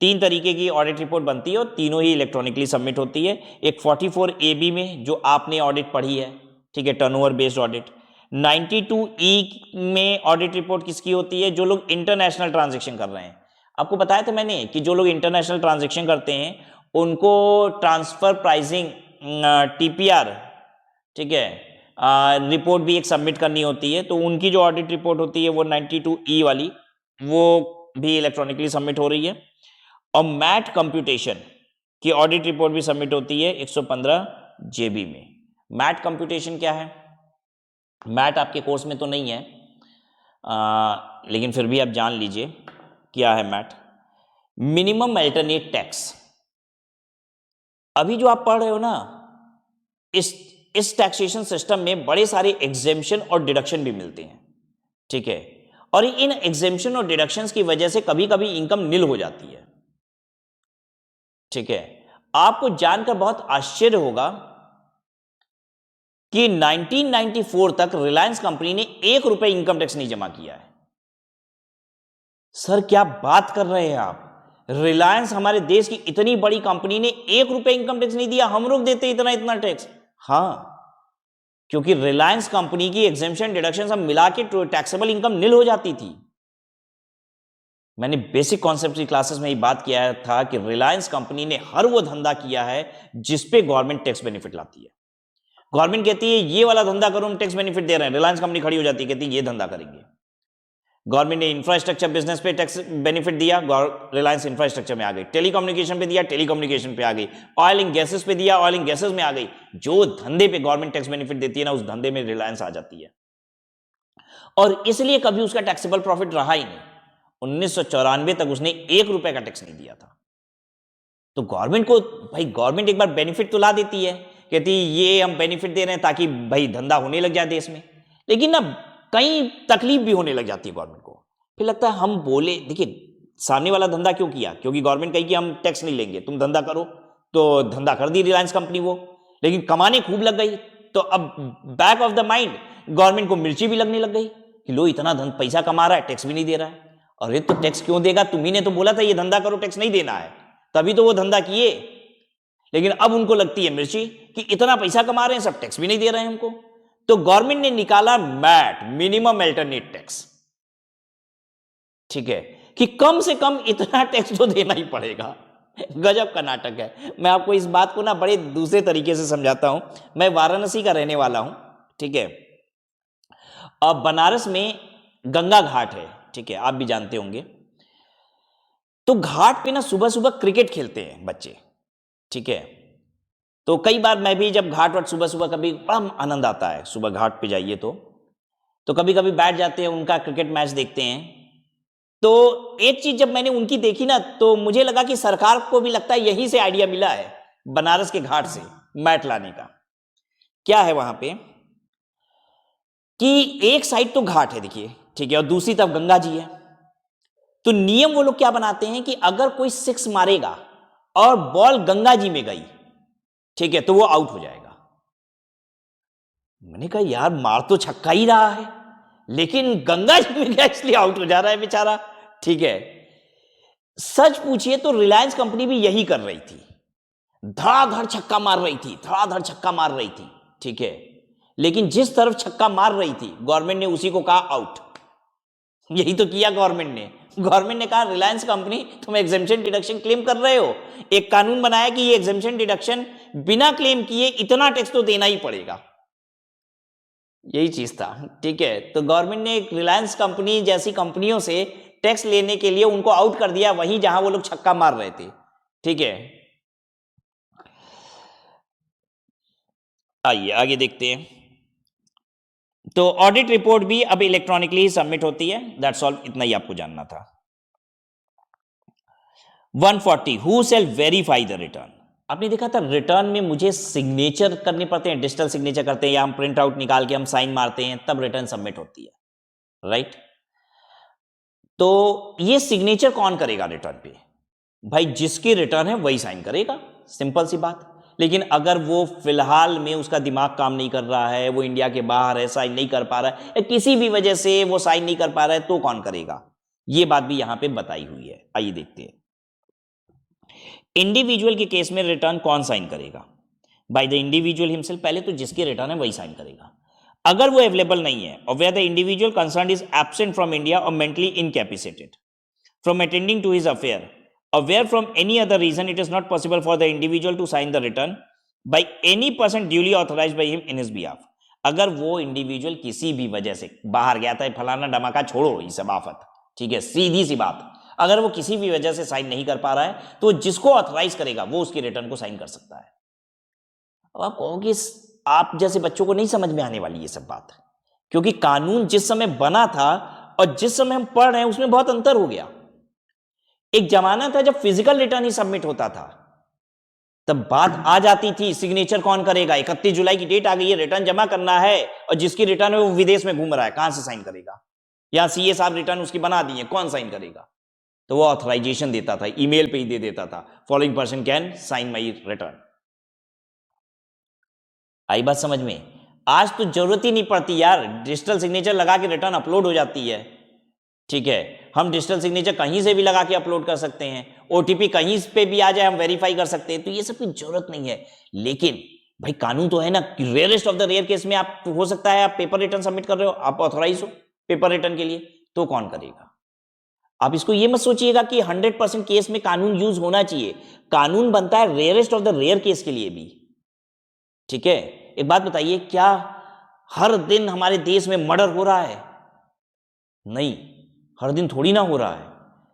[SPEAKER 1] 3 तरीके की ऑडिट रिपोर्ट बनती है और तीनों ही इलेक्ट्रॉनिकली सबमिट होती है। एक 44AB में जो आपने ऑडिट पढ़ी है, ठीक है, टर्नओवर बेस्ड ऑडिट। 92E में ऑडिट रिपोर्ट किसकी होती है? जो लोग इंटरनेशनल ट्रांजैक्शन कर रहे हैं। आपको बताया था मैंने कि जो लोग इंटरनेशनल ट्रांजैक्शन करते हैं उनको ट्रांसफर प्राइसिंग TPR, ठीक है, रिपोर्ट भी एक सबमिट करनी होती है, तो उनकी जो ऑडिट रिपोर्ट होती है वो 92E वाली, वो भी इलेक्ट्रॉनिकली सबमिट हो रही है। और मैट कंप्यूटेशन, कि ऑडिट रिपोर्ट भी सबमिट होती है 115 जेबी में। मैट कंप्यूटेशन क्या है? मैट आपके कोर्स में तो नहीं है, लेकिन फिर भी आप जान लीजिए क्या है मैट। Minimum alternate tax. अभी जो आप पढ़ रहे हो ना, इस टैक्सेशन सिस्टम में बड़े सारे एग्जेम्पशन और डिडक्शन भी मिलते हैं, ठीक है। और इन एग्जेम्पशन और डिडक्शंस की वजह से कभी कभी इनकम निल हो जाती है, ठीक है। आपको जानकर बहुत आश्चर्य होगा कि 1994 तक रिलायंस कंपनी ने 1 रुपए इनकम टैक्स नहीं जमा किया है। सर क्या बात कर रहे हैं आप? रिलायंस हमारे देश की इतनी बड़ी कंपनी ने 1 रुपए इनकम टैक्स नहीं दिया, हम लोग देते इतना इतना टैक्स। हाँ, क्योंकि रिलायंस कंपनी की एग्जेम्पशन डिडक्शन सब मिला के टैक्सेबल इनकम निल हो जाती थी। मैंने बेसिक कॉन्सेप्ट की क्लासेस में ये बात किया था कि रिलायंस कंपनी ने हर वो धंधा किया है जिस पे गवर्नमेंट टैक्स बेनिफिट लाती है। गवर्नमेंट कहती है ये वाला धंधा करो, हम टैक्स बेनिफिट दे रहे हैं, रिलायंस कंपनी खड़ी हो जाती है, कहती है ये धंधा करेंगे। गवर्नमेंट ने इंफ्रास्ट्रक्चर बिजनेस पे टैक्स बेनिफिट दिया, रिलायंस इंफ्रास्ट्रक्चर में आ गई। टेलीकम्युनिकेशन पे दिया, टेलीकम्युनिकेशन पे आ गई। ऑयल एंड गैसेस पे दिया, ऑयल एंड गैसेस में आ गई। जो धंधे पे गवर्नमेंट टैक्स बेनिफिट देती है ना, उस धंधे में रिलायंस आ जाती है, और इसलिए कभी उसका टैक्सेबल प्रॉफिट रहा ही नहीं। 1994 तक उसने 1 रुपए का टैक्स नहीं दिया था। तो गवर्नमेंट को, भाई गवर्नमेंट एक बार बेनिफिट तो ला देती है, कहती ये हम बेनिफिट दे रहे हैं ताकि भाई धंधा होने लग जाए देश में, लेकिन ना कई तकलीफ भी होने लग जाती है गवर्नमेंट को। फिर लगता है हम बोले, देखिए सामने वाला धंधा क्यों किया? क्योंकि गवर्नमेंट कही कि हम टैक्स नहीं लेंगे, तुम धंधा करो, तो धंधा कर दी रिलायंस कंपनी वो, लेकिन कमाने खूब लग गई। तो अब back of the mind government को मिर्ची भी लगने लग गई कि लो इतना पैसा कमा रहा है, टैक्स भी नहीं दे रहा है। अरे तो टैक्स क्यों देगा? तुम्ही ने तो बोला था ये धंधा करो, टैक्स नहीं देना है, तभी तो वो धंधा किए। लेकिन अब उनको लगती है मिर्ची कि इतना पैसा कमा रहे हैं, सब टैक्स भी नहीं दे रहे हैं हमको। तो गवर्नमेंट ने निकाला मैट, मिनिमम अल्टरनेट टैक्स, ठीक है, कि कम से कम इतना टैक्स तो देना ही पड़ेगा। गजब का नाटक है। मैं आपको इस बात को ना बड़े दूसरे तरीके से समझाता हूं। मैं वाराणसी का रहने वाला हूं, ठीक है। अब बनारस में गंगा घाट है, ठीक है, आप भी जानते होंगे। तो घाट पे ना सुबह सुबह क्रिकेट खेलते हैं बच्चे, ठीक है। तो कई बार मैं भी जब घाट वाट सुबह सुबह, कभी बड़ा आनंद आता है सुबह घाट पे जाइए तो कभी कभी बैठ जाते हैं, उनका क्रिकेट मैच देखते हैं। तो एक चीज जब मैंने उनकी देखी ना, तो मुझे लगा कि सरकार को भी लगता है यहीं से आइडिया मिला है, बनारस के घाट से मैट लाने का। क्या है वहां पे कि एक साइड तो घाट है, देखिए, ठीक है, और दूसरी तरफ गंगा जी है। तो नियम वो लोग क्या बनाते हैं कि अगर कोई 6 मारेगा और बॉल गंगा जी में गई, ठीक है, तो वो आउट हो जाएगा। मैंने कहा यार मार तो छक्का ही रहा है, लेकिन गंगा जी में गया इसलिए आउट हो जा रहा है बेचारा, ठीक है। सच पूछिए तो रिलायंस कंपनी भी यही कर रही थी, धड़ाधड़ छक्का मार रही थी, धड़ाधड़ छक्का मार रही थी, ठीक है। लेकिन जिस तरफ छक्का मार रही थी, गवर्नमेंट ने उसी को कहा आउट। यही तो किया गवर्नमेंट ने। गवर्नमेंट ने कहा रिलायंस कंपनी तुम एग्जेम्पशन डिडक्शन क्लेम कर रहे हो, एक कानून बनाया कि ये एग्जेम्पशन डिडक्शन बिना क्लेम किए इतना टैक्स तो देना ही पड़ेगा। यही चीज था, ठीक है। तो गवर्नमेंट ने रिलायंस कंपनी जैसी कंपनियों से टैक्स लेने के लिए उनको आउट कर दिया वहीं जहां वो लोग छक्का मार रहे थे, ठीक है। आइए आगे देखते हैं। तो ऑडिट रिपोर्ट भी अब इलेक्ट्रॉनिकली ही सबमिट होती है, दैट्स ऑल, इतना ही आपको जानना था। 140 who shell verify the return. आपने देखा था रिटर्न में मुझे सिग्नेचर करने पड़ते हैं, डिजिटल सिग्नेचर करते हैं, या हम प्रिंट आउट निकाल के हम साइन मारते हैं, तब रिटर्न सबमिट होती है, राइट। तो ये सिग्नेचर कौन करेगा रिटर्न पे? भाई जिसकी रिटर्न है वही साइन करेगा, सिंपल सी बात। लेकिन अगर वो फिलहाल में उसका दिमाग काम नहीं कर रहा है, वो इंडिया के बाहर है, साइन नहीं कर पा रहा है, या किसी भी वजह से वो साइन नहीं कर पा रहा है, तो कौन करेगा? ये बात भी यहां पे बताई हुई है। आइए देखते हैं। इंडिविजुअल के केस में रिटर्न कौन साइन करेगा? By the individual himself. पहले तो जिसकी रिटर्न है वही साइन करेगा। अगर वो अवेलेबल नहीं है, और where the individual concern is absent from India और mentally incapacitated from attending to his affair, or where from any other reason it is not possible for the individual to sign the return by any person duly authorized by him in his behalf। अगर वो individual किसी भी वजह से बाहर गया था, फलाना डमाका छोड़ो ये सब आफत, ठीक है, सीधी सी बात, अगर वो किसी भी वजह से साइन नहीं कर पा रहा है तो जिसको ऑथराइज करेगा वो उसकी रिटर्न को साइन कर सकता है। अब आप कहोगे आप जैसे बच्चों को नहीं समझ में आने वाली ये सब बात, क्योंकि कानून जिस समय बना था और जिस समय हम पढ़ रहे हैं उसमें बहुत अंतर हो गया। एक जमाना था जब फिजिकल रिटर्न ही सबमिट होता था, तब बात आ जाती थी सिग्नेचर कौन करेगा, 31 जुलाई की डेट आ गई है, रिटर्न जमा करना है, और जिसकी रिटर्न है वो विदेश में घूम रहा है, कहां से साइन करेगा? या सीए साहब रिटर्न उसकी बना दी है, कौन साइन करेगा? तो वो ऑथराइजेशन देता था, ईमेल पे ही दे देता था, following person can sign my return. आई बात समझ में? आज तो जरूरत ही नहीं पड़ती यार, डिजिटल सिग्नेचर लगा के रिटर्न अपलोड हो जाती है। ठीक है, हम डिजिटल सिग्नेचर कहीं से भी लगा के अपलोड कर सकते हैं, ओटीपी कहीं पे भी आ जाए हम वेरीफाई कर सकते हैं, तो ये सब की जरूरत नहीं है। लेकिन भाई कानून तो है ना कि rarest of the rare case में आप हो सकता है आप पेपर रिटर्न सबमिट कर रहे हो, आप ऑथराइज हो पेपर रिटर्न के लिए, तो कौन करेगा? आप इसको ये मत सोचिएगा कि 100% केस में कानून यूज होना चाहिए, कानून बनता है rarest of the rare case के लिए भी। ठीक है, एक बात बताइए, क्या हर दिन हमारे देश में मर्डर हो रहा है? नहीं, हर दिन थोड़ी ना हो रहा है,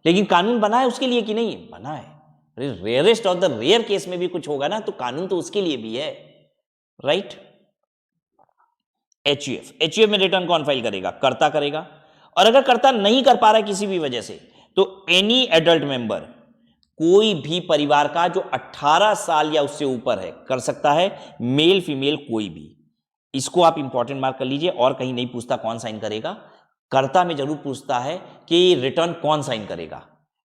[SPEAKER 1] लेकिन कानून बना है उसके लिए कि नहीं बना है? अरे rarest of the rare case में भी कुछ होगा ना, तो कानून तो उसके लिए भी है, राइट? एचयूएफ में रिटर्न कौन फाइल करेगा? कर्ता करेगा। और अगर कर्ता नहीं कर पा रहा है किसी भी वजह से, तो एनी एडल्ट मेंबर, कोई भी परिवार का जो 18 साल या उससे ऊपर है कर सकता है, मेल फीमेल कोई भी। इसको आप इंपॉर्टेंट मार्क कर लीजिए, और कहीं नहीं पूछता कौन साइन करेगा, कर्ता में जरूर पूछता है कि रिटर्न कौन साइन करेगा।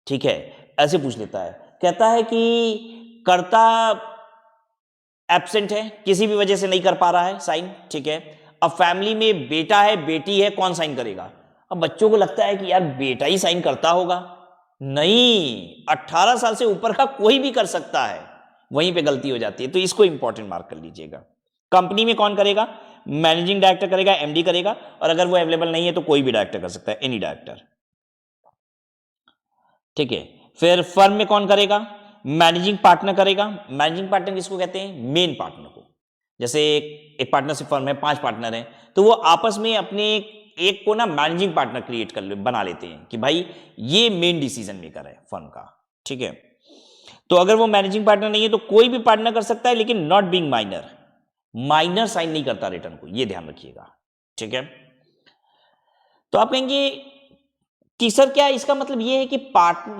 [SPEAKER 1] ठीक है, ऐसे पूछ लेता है, कहता है कि कर्ता एब्सेंट है, किसी भी वजह से नहीं कर पा रहा है साइन। ठीक है, अब फैमिली में बेटा है बेटी है, कौन साइन करेगा? अब बच्चों को लगता है कि यार बेटा ही साइन करता होगा, नहीं, 18 साल से ऊपर का कोई भी कर सकता है, वहीं पे गलती हो जाती है, तो इसको इंपॉर्टेंट मार्क कर लीजिएगा। कंपनी में कौन करेगा? मैनेजिंग डायरेक्टर करेगा, एमडी करेगा, और अगर वो अवेलेबल नहीं है तो कोई भी डायरेक्टर कर सकता है, एनी डायरेक्टर। ठीक है, फिर फर्म में कौन करेगा? मैनेजिंग पार्टनर करेगा। मैनेजिंग पार्टनर किसको कहते हैं? मेन पार्टनर को। जैसे एक पार्टनरशिप फर्म है, 5 पार्टनर हैं, तो वो आपस में अपने एक को ना मैनेजिंग पार्टनर क्रिएट कर बना लेते हैं कि भाई ये मेन डिसीजन मेकर है फर्म का। ठीक है, तो अगर वो मैनेजिंग पार्टनर नहीं है तो कोई भी पार्टनर कर सकता है, लेकिन not being minor. Minor sign नहीं करता रिटर्न को, ये ध्यान रखिएगा। ठीक है, तो आप कहेंगे कि सर क्या इसका मतलब ये है कि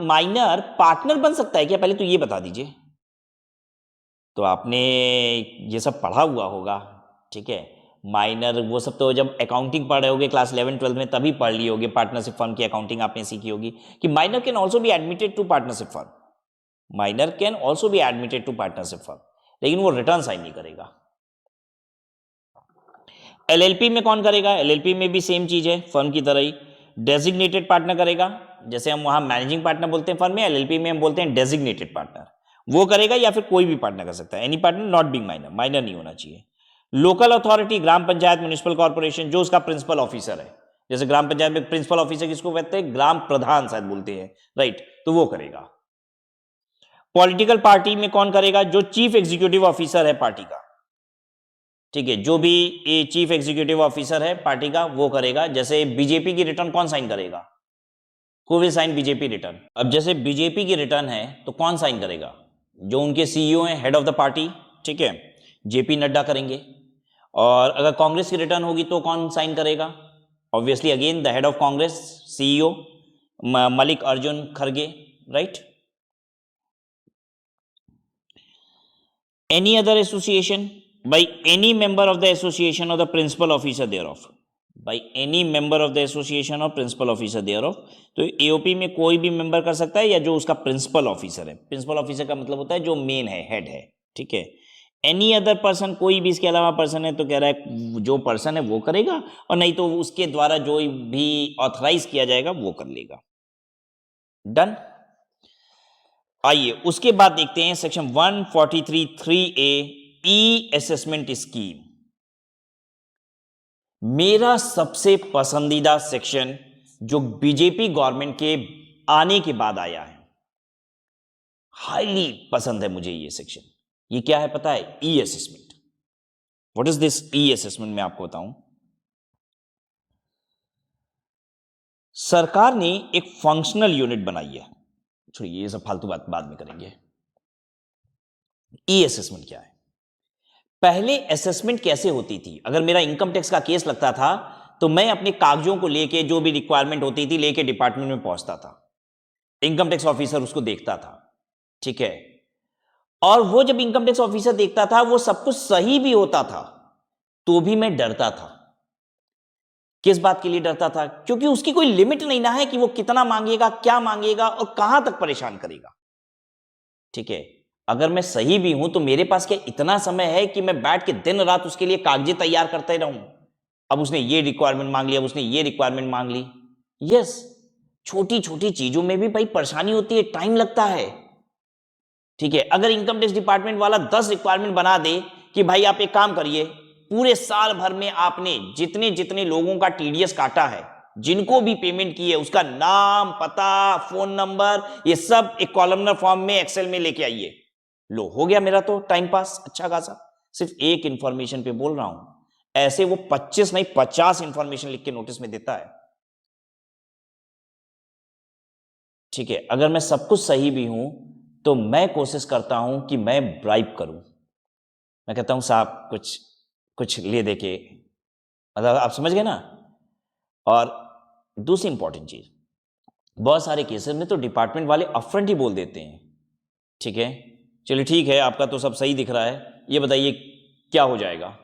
[SPEAKER 1] माइनर पार्टनर बन सकता है क्या? पहले तो ये बता दीजिए। तो आपने ये सब पढ़ा हुआ होगा। ठीक है, माइनर वो सब तो जब अकाउंटिंग पढ़ रहे होगे क्लास 11 12 में तभी पढ़ ली होगी, पार्टनरशिप फर्म की अकाउंटिंग आपने सीखी होगी कि minor can also be admitted to partnership firm. Minor can also be admitted to partnership firm, लेकिन वो रिटर्न साइन नहीं करेगा। एलएलपी में कौन करेगा? एलएलपी में भी सेम चीज है, फर्म की तरह ही डेजिग्नेटेड पार्टनर करेगा। जैसे हम वहां मैनेजिंग पार्टनर बोलते हैं फर्म में, एलएलपी में हम बोलते हैं डेजिग्नेटेड पार्टनर। वो करेगा या फिर कोई भी पार्टनर कर सकता है, any partner not being minor, minor नहीं होना चाहिए। लोकल अथॉरिटी, ग्राम पंचायत, म्युनिसिपल कॉर्पोरेशन, जो उसका प्रिंसिपल ऑफिसर है, जैसे ग्राम पंचायत में प्रिंसिपल ऑफिसर किसको कहते हैं? ग्राम प्रधान शायद बोलते हैं, राइट, तो वो करेगा। पॉलिटिकल पार्टी में कौन करेगा? जो चीफ एग्जीक्यूटिव ऑफिसर है पार्टी का। ठीक है, जो भी ये चीफ एग्जीक्यूटिव ऑफिसर है पार्टी का वो करेगा। जैसे बीजेपी की रिटर्न कौन साइन करेगा? Who will sign BJP return? अब जैसे बीजेपी की रिटर्न है तो कौन साइन करेगा? जो उनके सीईओ हैं, हेड ऑफ द पार्टी, ठीक है, जेपी नड्डा करेंगे। और अगर कांग्रेस की रिटर्न होगी तो कौन साइन करेगा? Obviously again the head of Congress, CEO Malik Arjun खड़गे, right. Any other association by any member of the association or the principal officer thereof, by any member of the association or principal officer thereof। तो AOP में कोई भी member कर सकता है या जो उसका प्रिंसिपल ऑफिसर है। प्रिंसिपल ऑफिसर का मतलब होता है जो मेन है, हेड है। ठीक है, एनी अदर पर्सन, कोई भी इसके अलावा पर्सन है तो कह रहा है जो पर्सन है वो करेगा, और नहीं तो उसके द्वारा जो भी ऑथराइज किया जाएगा वो कर लेगा। डन। आइए उसके बाद देखते हैं सेक्शन 143(3)A, ई असेसमेंट स्कीम। मेरा सबसे पसंदीदा सेक्शन जो बीजेपी गवर्नमेंट के आने के बाद आया है, हाईली पसंद है मुझे ये सेक्शन। ये क्या है पता है? E assessment. What is this e assessment? मैं आपको बताऊं। सरकार ने एक फंक्शनल यूनिट बनाई है, छोड़िए ये सब फालतू बात बाद में करेंगे। ई असेसमेंट क्या है? पहले असेसमेंट कैसे होती थी? अगर मेरा इनकम टैक्स का केस लगता था तो मैं अपने कागजों को लेके, जो भी रिक्वायरमेंट होती थी लेके डिपार्टमेंट में पहुंचता था, इनकम टैक्स ऑफिसर उसको देखता था, ठीक है। और वो जब इनकम टैक्स ऑफिसर देखता था वो सब कुछ सही भी होता था तो भी मैं डरता था। किस बात के लिए डरता था? क्योंकि उसकी कोई लिमिट नहीं ना है कि वो कितना मांगेगा, क्या मांगेगा और कहां तक परेशान करेगा, ठीक है। अगर मैं सही भी हूं तो मेरे पास क्या इतना समय है कि मैं बैठ के दिन रात उसके लिए कागजे तैयार करते रहूं? अब उसने ये रिक्वायरमेंट मांग लिया, उसने ये रिक्वायरमेंट मांग ली। यस, छोटी छोटी चीजों में भी भाई परेशानी होती है, टाइम लगता है, ठीक है। अगर इनकम टैक्स डिपार्टमेंट वाला 10 रिक्वायरमेंट बना दे कि भाई आप एक काम करिए, पूरे साल भर में आपने जितने जितने लोगों का टीडीएस काटा है, जिनको भी पेमेंट की है, उसका नाम, पता, फोन नंबर, ये सब एक कॉलमनर फॉर्म में एक्सेल में लेके आइए। लो, हो गया मेरा तो टाइम पास अच्छा खासा। सिर्फ एक इंफॉर्मेशन पे बोल रहा हूं, ऐसे वो 25 नहीं 50 इंफॉर्मेशन लिख के नोटिस में देता है, ठीक है। अगर मैं सब कुछ सही भी हूं तो मैं कोशिश करता हूं कि मैं ब्राइब करूं। मैं कहता हूं साहब कुछ कुछ ले दे के, मतलब आप समझ गए ना। और दूसरी इंपॉर्टेंट चीज, बहुत सारे केसेस में तो डिपार्टमेंट वाले अपफ्रंट ही बोल देते हैं, ठीक है, चलिए ठीक है आपका तो सब सही दिख रहा है, ये बताइए क्या हो जाएगा।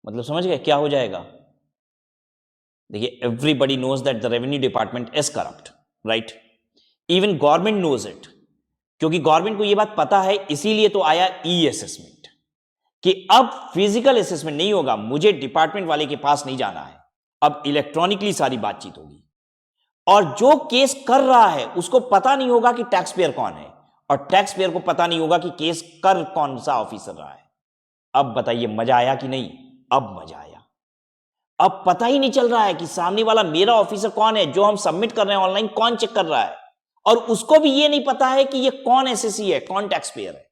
[SPEAKER 1] मतलब समझ गए क्या हो जाएगा? देखिए, everybody knows that the revenue department is corrupt, right? Even government knows it, क्योंकि गवर्नमेंट को यह बात पता है, इसीलिए तो आया ई असेसमेंट कि अब फिजिकल असेसमेंट नहीं होगा, मुझे डिपार्टमेंट वाले के पास नहीं जाना है, अब इलेक्ट्रॉनिकली सारी बातचीत होगी। और जो केस कर रहा है उसको पता नहीं होगा कि टैक्स पेयर कौन है, और टैक्स पेयर को पता नहीं होगा कि केस कर कौन सा ऑफिसर रहा है। अब बताइए मजा आया कि नहीं? अब मजा आया। अब पता ही नहीं चल रहा है कि सामने वाला मेरा ऑफिसर कौन है, जो हम सबमिट कर रहे हैं ऑनलाइन कौन चेक कर रहा है, और उसको भी ये नहीं पता है कि ये कौन एसएससी है, कौन टैक्स पेयर है,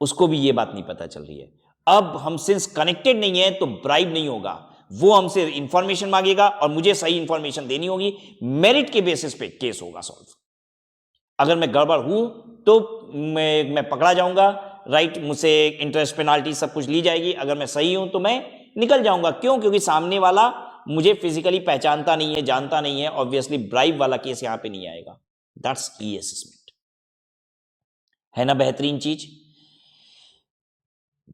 [SPEAKER 1] उसको भी ये बात नहीं पता चल रही है। अब हम सिंस कनेक्टेड नहीं है तो ब्राइब नहीं होगा, वो हमसे इंफॉर्मेशन मांगेगा और मुझे सही इंफॉर्मेशन देनी होगी, मेरिट के बेसिस पे केस होगा सॉल्व। अगर मैं गड़बड़ हूं तो मैं पकड़ा जाऊंगा, राइट, मुझसे इंटरेस्ट पेनाल्टी सब कुछ ली जाएगी। अगर मैं सही हूं तो मैं निकल जाऊंगा। क्यों? क्योंकि सामने वाला मुझे फिजिकली पहचानता नहीं है, जानता नहीं है, ऑब्वियसली ब्राइब वाला केस यहां पे नहीं आएगा। दैट्स ई असेसमेंट, है ना बेहतरीन चीज।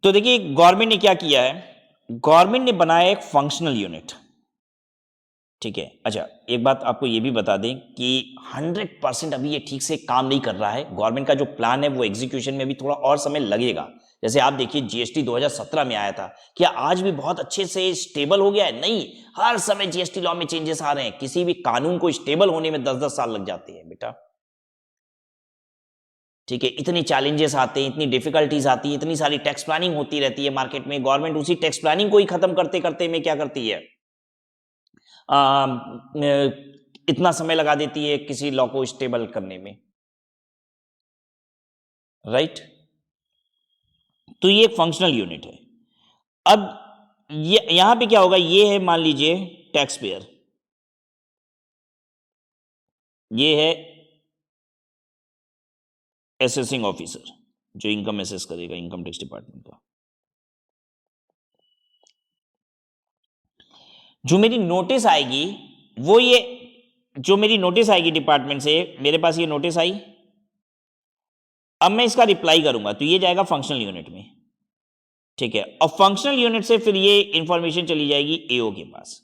[SPEAKER 1] तो देखिए गवर्नमेंट ने क्या किया है, गवर्नमेंट ने बनाया एक फंक्शनल यूनिट, ठीक है। अच्छा, एक बात आपको ये भी बता दें कि 100% अभी ये ठीक से काम नहीं कर रहा है। गवर्नमेंट का जो प्लान है वो एग्जीक्यूशन में भी थोड़ा और समय लगेगा। जैसे आप देखिए जीएसटी 2017 में आया था, क्या आज भी बहुत अच्छे से स्टेबल हो गया है? नहीं, हर समय जीएसटी लॉ में चेंजेस आ रहे हैं। किसी भी कानून को स्टेबल होने में 10-10 साल लग जाते हैं बेटा, ठीक है। इतनी चैलेंजेस आते हैं, इतनी डिफिकल्टीज आती है, इतनी सारी टैक्स प्लानिंग होती रहती है मार्केट में। गवर्नमेंट उसी टैक्स प्लानिंग को ही खत्म करते करते में क्या करती है, इतना समय लगा देती है किसी लॉ को स्टेबल करने में, राइट। तो ये एक फंक्शनल यूनिट है। अब ये यहां पे क्या होगा, ये है मान लीजिए टैक्स पेयर, ये है असेसिंग ऑफिसर जो इनकम असेस करेगा, इनकम टैक्स डिपार्टमेंट का। जो मेरी नोटिस आएगी वो ये, जो मेरी नोटिस आएगी डिपार्टमेंट से, मेरे पास ये नोटिस आई, अब मैं इसका रिप्लाई करूंगा तो ये जाएगा फंक्शनल यूनिट में, ठीक है। और फंक्शनल यूनिट से फिर ये इंफॉर्मेशन चली जाएगी एओ के पास,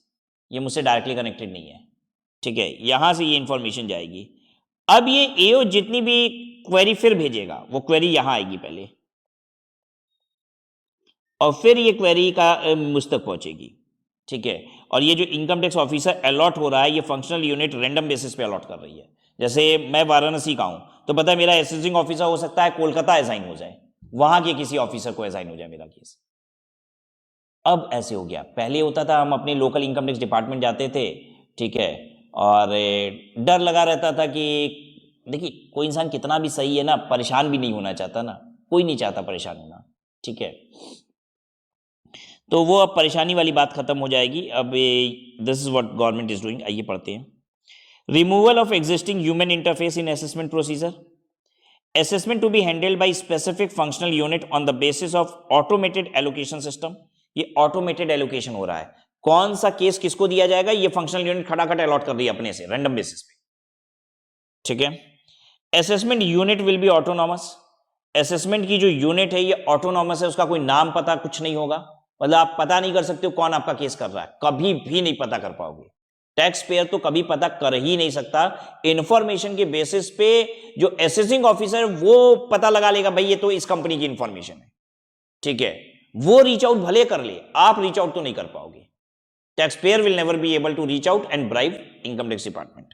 [SPEAKER 1] ये मुझसे डायरेक्टली कनेक्टेड नहीं है, ठीक है। यहां से ये इंफॉर्मेशन जाएगी। अब ये एओ जितनी भी क्वेरी फिर भेजेगा, वो क्वेरी यहां आएगी पहले, और फिर ये क्वेरी का मुझ तक पहुंचेगी, ठीक है। और ये जो इनकम टैक्स ऑफिसर अलॉट हो रहा है, ये फंक्शनल यूनिट रैंडम बेसिस पे अलॉट कर रही है। जैसे मैं वाराणसी का हूं तो पता है मेरा असेसिंग ऑफिसर हो सकता है कोलकाता असाइन हो जाए, वहां के किसी ऑफिसर को असाइन हो जाए मेरा केस। अब ऐसे हो गया, पहले होता था हम अपने लोकल इनकम टैक्स डिपार्टमेंट जाते थे, ठीक है, और डर लगा रहता था कि देखिए कोई इंसान कितना भी सही है ना, परेशान भी नहीं होना चाहता ना, कोई नहीं चाहता परेशान होना, ठीक है। तो वो अब परेशानी वाली बात खत्म हो जाएगी। अब this is what government is doing. आइए पढ़ते हैं। Removal of existing human interface in assessment procedure. Assessment to be handled by specific functional unit on the basis of automated allocation system। ये ऑटोमेटेड एलोकेशन हो रहा है। कौन सा case किसको दिया जाएगा, ये फंक्शनल यूनिट खटाखट अलॉट कर रही है अपने से रैंडम बेसिस पे। ठीक है। Assessment unit will be autonomous. Assessment की जो यूनिट है ये ऑटोनॉमस है, उसका कोई नाम पता कुछ नहीं होगा। मतलब आप पता नहीं कर सकते हो कौन आपका केस कर रहा है, कभी भी नहीं पता कर पाओगे। टैक्स पेयर तो कभी पता कर ही नहीं सकता। इंफॉर्मेशन के बेसिस पे जो असेसिंग ऑफिसर वो पता लगा लेगा, भाई ये तो इस कंपनी की इंफॉर्मेशन है। ठीक है, वो रीच आउट भले कर ले, आप रीच आउट तो नहीं कर पाओगे। Tax payer will never be able to reach out and bribe income tax department.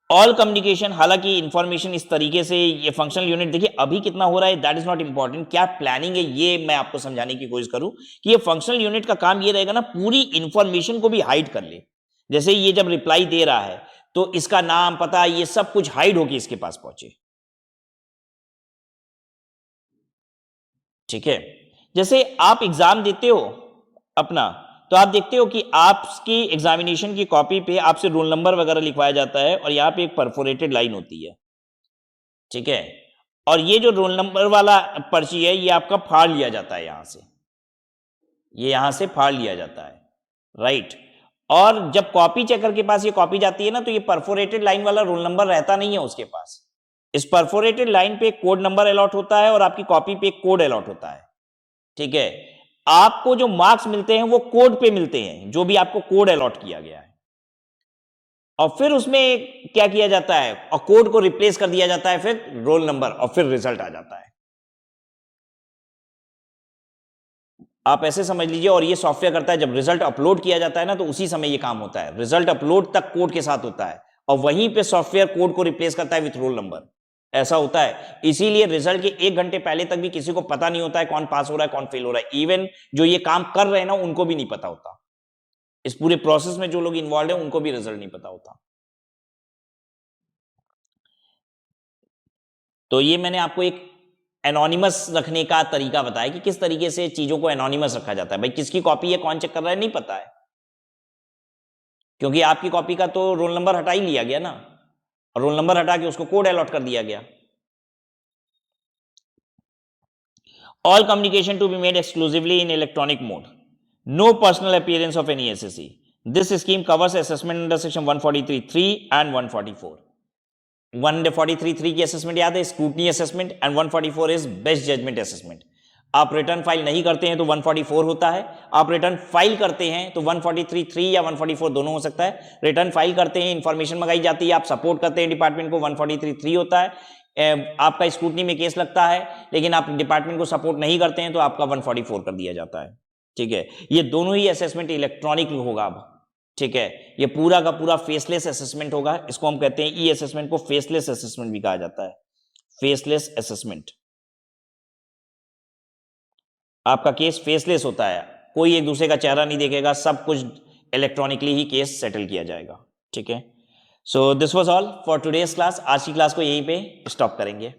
[SPEAKER 1] All communication, हालांकि इंफॉर्मेशन इस तरीके से ये फंक्शनल यूनिट, देखिए अभी कितना हो रहा है दैट इज नॉट इंपॉर्टेंट, क्या प्लानिंग है ये मैं आपको समझाने की कोशिश करूं कि ये फंक्शनल यूनिट का काम ये रहेगा ना, पूरी इंफॉर्मेशन को भी हाइड कर ले। जैसे ये जब रिप्लाई दे रहा है तो इसका नाम पता ये सब कुछ हाइड होके इसके पास पहुंचे। ठीक है, जैसे आप एग्जाम देते हो अपना, तो आप देखते हो कि आपकी एग्जामिनेशन की कॉपी पे आपसे रोल नंबर वगैरह लिखवाया जाता है और यहां पे एक परफोरेटेड लाइन होती है। ठीक है, और ये जो रोल नंबर वाला पर्ची है ये आपका फाड़ लिया जाता है, यहां से ये यहां से फाड़ लिया जाता है, राइट। और जब कॉपी चेकर के पास ये कॉपी जाती है ना, तो ये परफोरेटेड लाइन वाला रोल नंबर रहता नहीं है उसके पास। इस परफोरेटेड लाइन पे एक कोड नंबर अलॉट होता है और आपकी कॉपी पे एक कोड अलॉट होता है। ठीक है, आपको जो मार्क्स मिलते हैं वो कोड पे मिलते हैं, जो भी आपको कोड अलॉट किया गया है, और फिर उसमें क्या किया जाता है, और कोड को रिप्लेस कर दिया जाता है फिर रोल नंबर, और फिर रिजल्ट आ जाता है। आप ऐसे समझ लीजिए, और ये सॉफ्टवेयर करता है, जब रिजल्ट अपलोड किया जाता है ना, तो उसी समय ये काम होता है। रिजल्ट अपलोड तक कोड के साथ होता है और वहीं पे सॉफ्टवेयर कोड को रिप्लेस करता है विथ रोल नंबर। ऐसा होता है, इसीलिए रिजल्ट के 1 घंटे पहले तक भी किसी को पता नहीं होता है कौन पास हो रहा है कौन फेल हो रहा है। इवन जो ये काम कर रहे हैं ना, उनको भी नहीं पता होता। इस पूरे प्रोसेस में जो लोग इन्वॉल्व है उनको भी रिजल्ट नहीं पता होता। तो ये मैंने आपको एक एनोनिमस रखने का तरीका बताया कि किस तरीके से चीजों को एनोनिमस रखा जाता है। भाई किसकी कॉपी है, कौन चेक कर रहा है, नहीं पता है, क्योंकि आपकी कॉपी का तो रोल नंबर हटा ही लिया गया ना, और रोल नंबर हटा के उसको कोड अलॉट कर दिया गया। All communication to be made exclusively in electronic mode, no personal appearance of any assessee. This scheme covers assessment under section 143(3) and 144। 143(3) की असेसमेंट याद है, scrutiny assessment, and 144 is best judgment assessment. आप return file नहीं करते हैं तो 144 होता है, आप रिटर्न फाइल करते हैं तो 143(3) या 144 दोनों हो सकता है। रिटर्न फाइल करते हैं, इंफॉर्मेशन मंगाई जाती है, आप सपोर्ट करते हैं डिपार्टमेंट को, 143(3) होता है। आपका स्क्रूटनी में केस लगता है लेकिन आप डिपार्टमेंट को सपोर्ट नहीं करते हैं तो आपका 144 कर दिया जाता है। ठीक है, ये दोनों ही असेसमेंट इलेक्ट्रॉनिक होगा अब। ठीक है, ये पूरा का पूरा फेसलेस असेसमेंट होगा, इसको हम कहते हैं ई असेसमेंट को फेसलेस असेसमेंट भी कहा जाता है। फेसलेस असेसमेंट, आपका केस फेसलेस होता है, कोई एक दूसरे का चेहरा नहीं देखेगा, सब कुछ इलेक्ट्रॉनिकली ही केस सेटल किया जाएगा। ठीक है, so this was all for today's class. आज की क्लास को यहीं पे स्टॉप करेंगे।